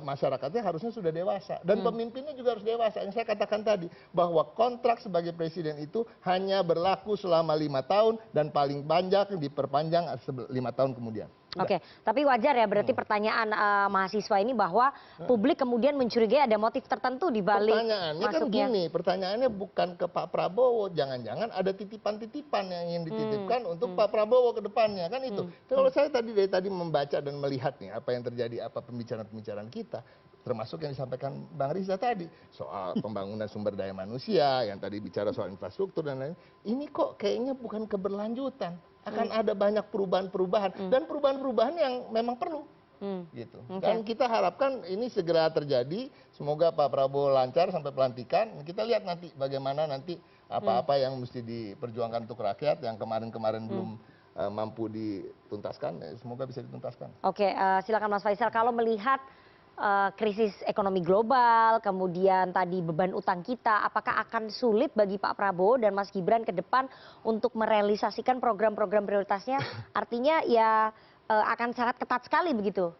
masyarakatnya harusnya sudah dewasa dan pemimpinnya juga harus dewasa. Yang saya katakan tadi bahwa kontrak sebagai presiden itu hanya berlaku selama 5 tahun dan paling banyak diperpanjang 5 tahun kemudian. Oke, tapi wajar ya berarti pertanyaan mahasiswa ini bahwa publik kemudian mencurigai ada motif tertentu di balik pertanyaannya masuknya. Kan gini, pertanyaannya bukan ke Pak Prabowo, jangan-jangan ada titipan-titipan yang ingin dititipkan untuk Pak Prabowo ke depannya, kan itu. Kalau saya dari tadi membaca dan melihat nih apa yang terjadi, apa pembicaraan-pembicaraan kita, termasuk yang disampaikan Bang Riza tadi soal pembangunan sumber daya manusia, yang tadi bicara soal infrastruktur dan lain-lain, ini kok kayaknya bukan keberlanjutan. Akan ada banyak perubahan-perubahan dan perubahan-perubahan yang memang perlu gitu. Dan kita harapkan ini segera terjadi. Semoga Pak Prabowo lancar sampai pelantikan. Kita lihat nanti bagaimana nanti apa-apa yang mesti diperjuangkan untuk rakyat yang kemarin-kemarin belum mampu dituntaskan. Semoga bisa dituntaskan. Oke, silakan Mas Faisal. Kalau melihat krisis ekonomi global, kemudian tadi beban utang kita, apakah akan sulit bagi Pak Prabowo dan Mas Gibran ke depan untuk merealisasikan program-program prioritasnya? Artinya ya akan sangat ketat sekali begitu.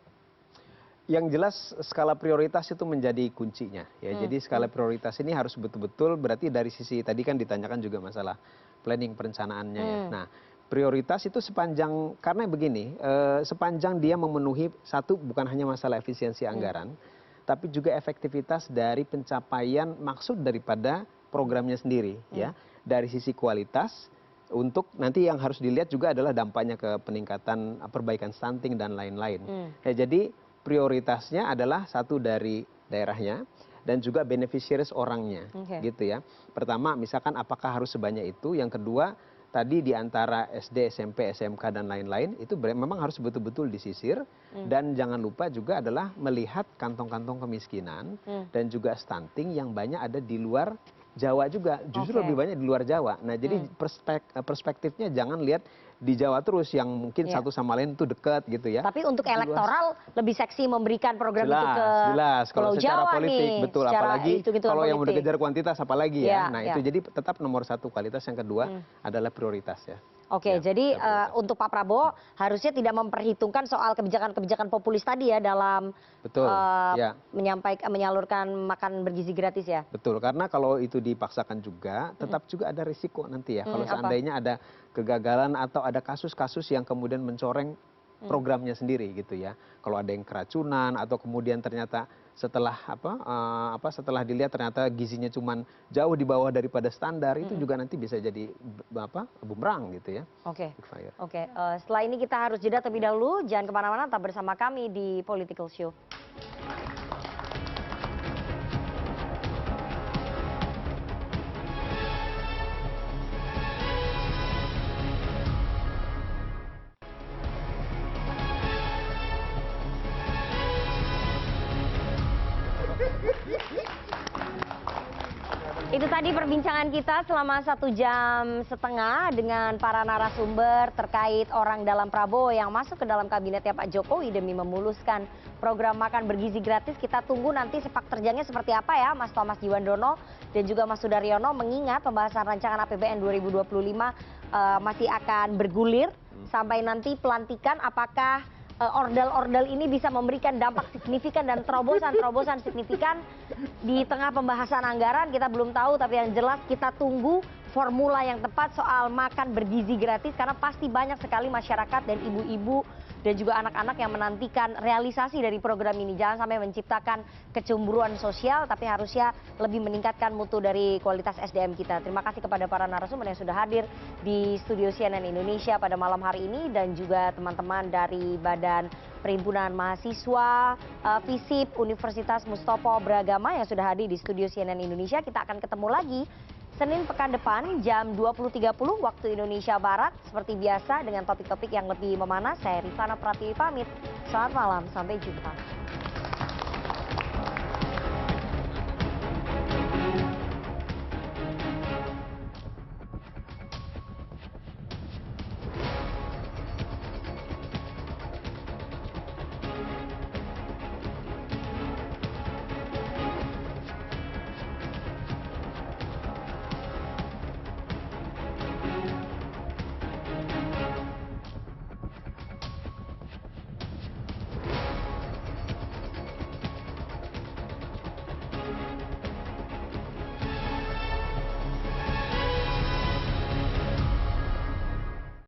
Yang jelas skala prioritas itu menjadi kuncinya ya. Jadi skala prioritas ini harus betul-betul berarti dari sisi tadi kan ditanyakan juga masalah planning perencanaannya ya. Nah, prioritas itu sepanjang, karena begini, sepanjang dia memenuhi satu bukan hanya masalah efisiensi anggaran, tapi juga efektivitas dari pencapaian maksud daripada programnya sendiri ya. Dari sisi kualitas, untuk nanti yang harus dilihat juga adalah dampaknya ke peningkatan perbaikan stunting dan lain-lain. Ya, jadi prioritasnya adalah satu dari daerahnya dan juga beneficiaries orangnya gitu ya. Pertama misalkan apakah harus sebanyak itu, yang kedua tadi di antara SD, SMP, SMK dan lain-lain itu memang harus betul-betul disisir dan jangan lupa juga adalah melihat kantong-kantong kemiskinan dan juga stunting yang banyak ada di luar Jawa juga, justru lebih banyak di luar Jawa. Nah jadi perspektifnya jangan lihat di Jawa terus yang mungkin satu sama lain itu dekat gitu ya. Tapi untuk elektoral lebih seksi memberikan program itu ke Pulau Jawa politik, nih. Betul, apalagi kalau yang udah kejar kuantitas apalagi ya. Nah itu jadi tetap nomor satu kualitas, yang kedua adalah prioritas ya. Oke, jadi untuk Pak Prabowo harusnya tidak memperhitungkan soal kebijakan-kebijakan populis tadi ya dalam menyalurkan makan bergizi gratis ya. Betul, karena kalau itu dipaksakan juga tetap juga ada risiko nanti ya. Kalau seandainya ada kegagalan atau ada kasus-kasus yang kemudian mencoreng programnya sendiri gitu ya. Kalau ada yang keracunan atau kemudian ternyata setelah setelah dilihat ternyata gizinya cuman jauh di bawah daripada standar, itu juga nanti bisa jadi bumerang gitu ya. Oke. Setelah ini kita harus jeda terlebih dahulu. Jangan kemana-mana, tetap bersama kami di Political Show. Itu tadi perbincangan kita selama 1,5 jam dengan para narasumber terkait orang dalam Prabowo yang masuk ke dalam kabinetnya Pak Jokowi demi memuluskan program makan bergizi gratis. Kita tunggu nanti sepak terjangnya seperti apa ya Mas Thomas Jiwandono dan juga Mas Sudaryono, mengingat pembahasan rancangan APBN 2025 masih akan bergulir sampai nanti pelantikan. Apakah ordal-ordal ini bisa memberikan dampak signifikan dan terobosan-terobosan signifikan di tengah pembahasan anggaran, kita belum tahu, tapi yang jelas kita tunggu formula yang tepat soal makan bergizi gratis, karena pasti banyak sekali masyarakat dan ibu-ibu dan juga anak-anak yang menantikan realisasi dari program ini. Jangan sampai menciptakan kecemburuan sosial, tapi harusnya lebih meningkatkan mutu dari kualitas SDM kita. Terima kasih kepada para narasumber yang sudah hadir di studio CNN Indonesia pada malam hari ini, dan juga teman-teman dari Badan Perhimpunan Mahasiswa FISIP Universitas Mustopo Bragama yang sudah hadir di studio CNN Indonesia. Kita akan ketemu lagi Senin pekan depan jam 20.30 waktu Indonesia Barat. Seperti biasa dengan topik-topik yang lebih memanas. Saya Rifana Pratiwi pamit. Selamat malam, sampai jumpa.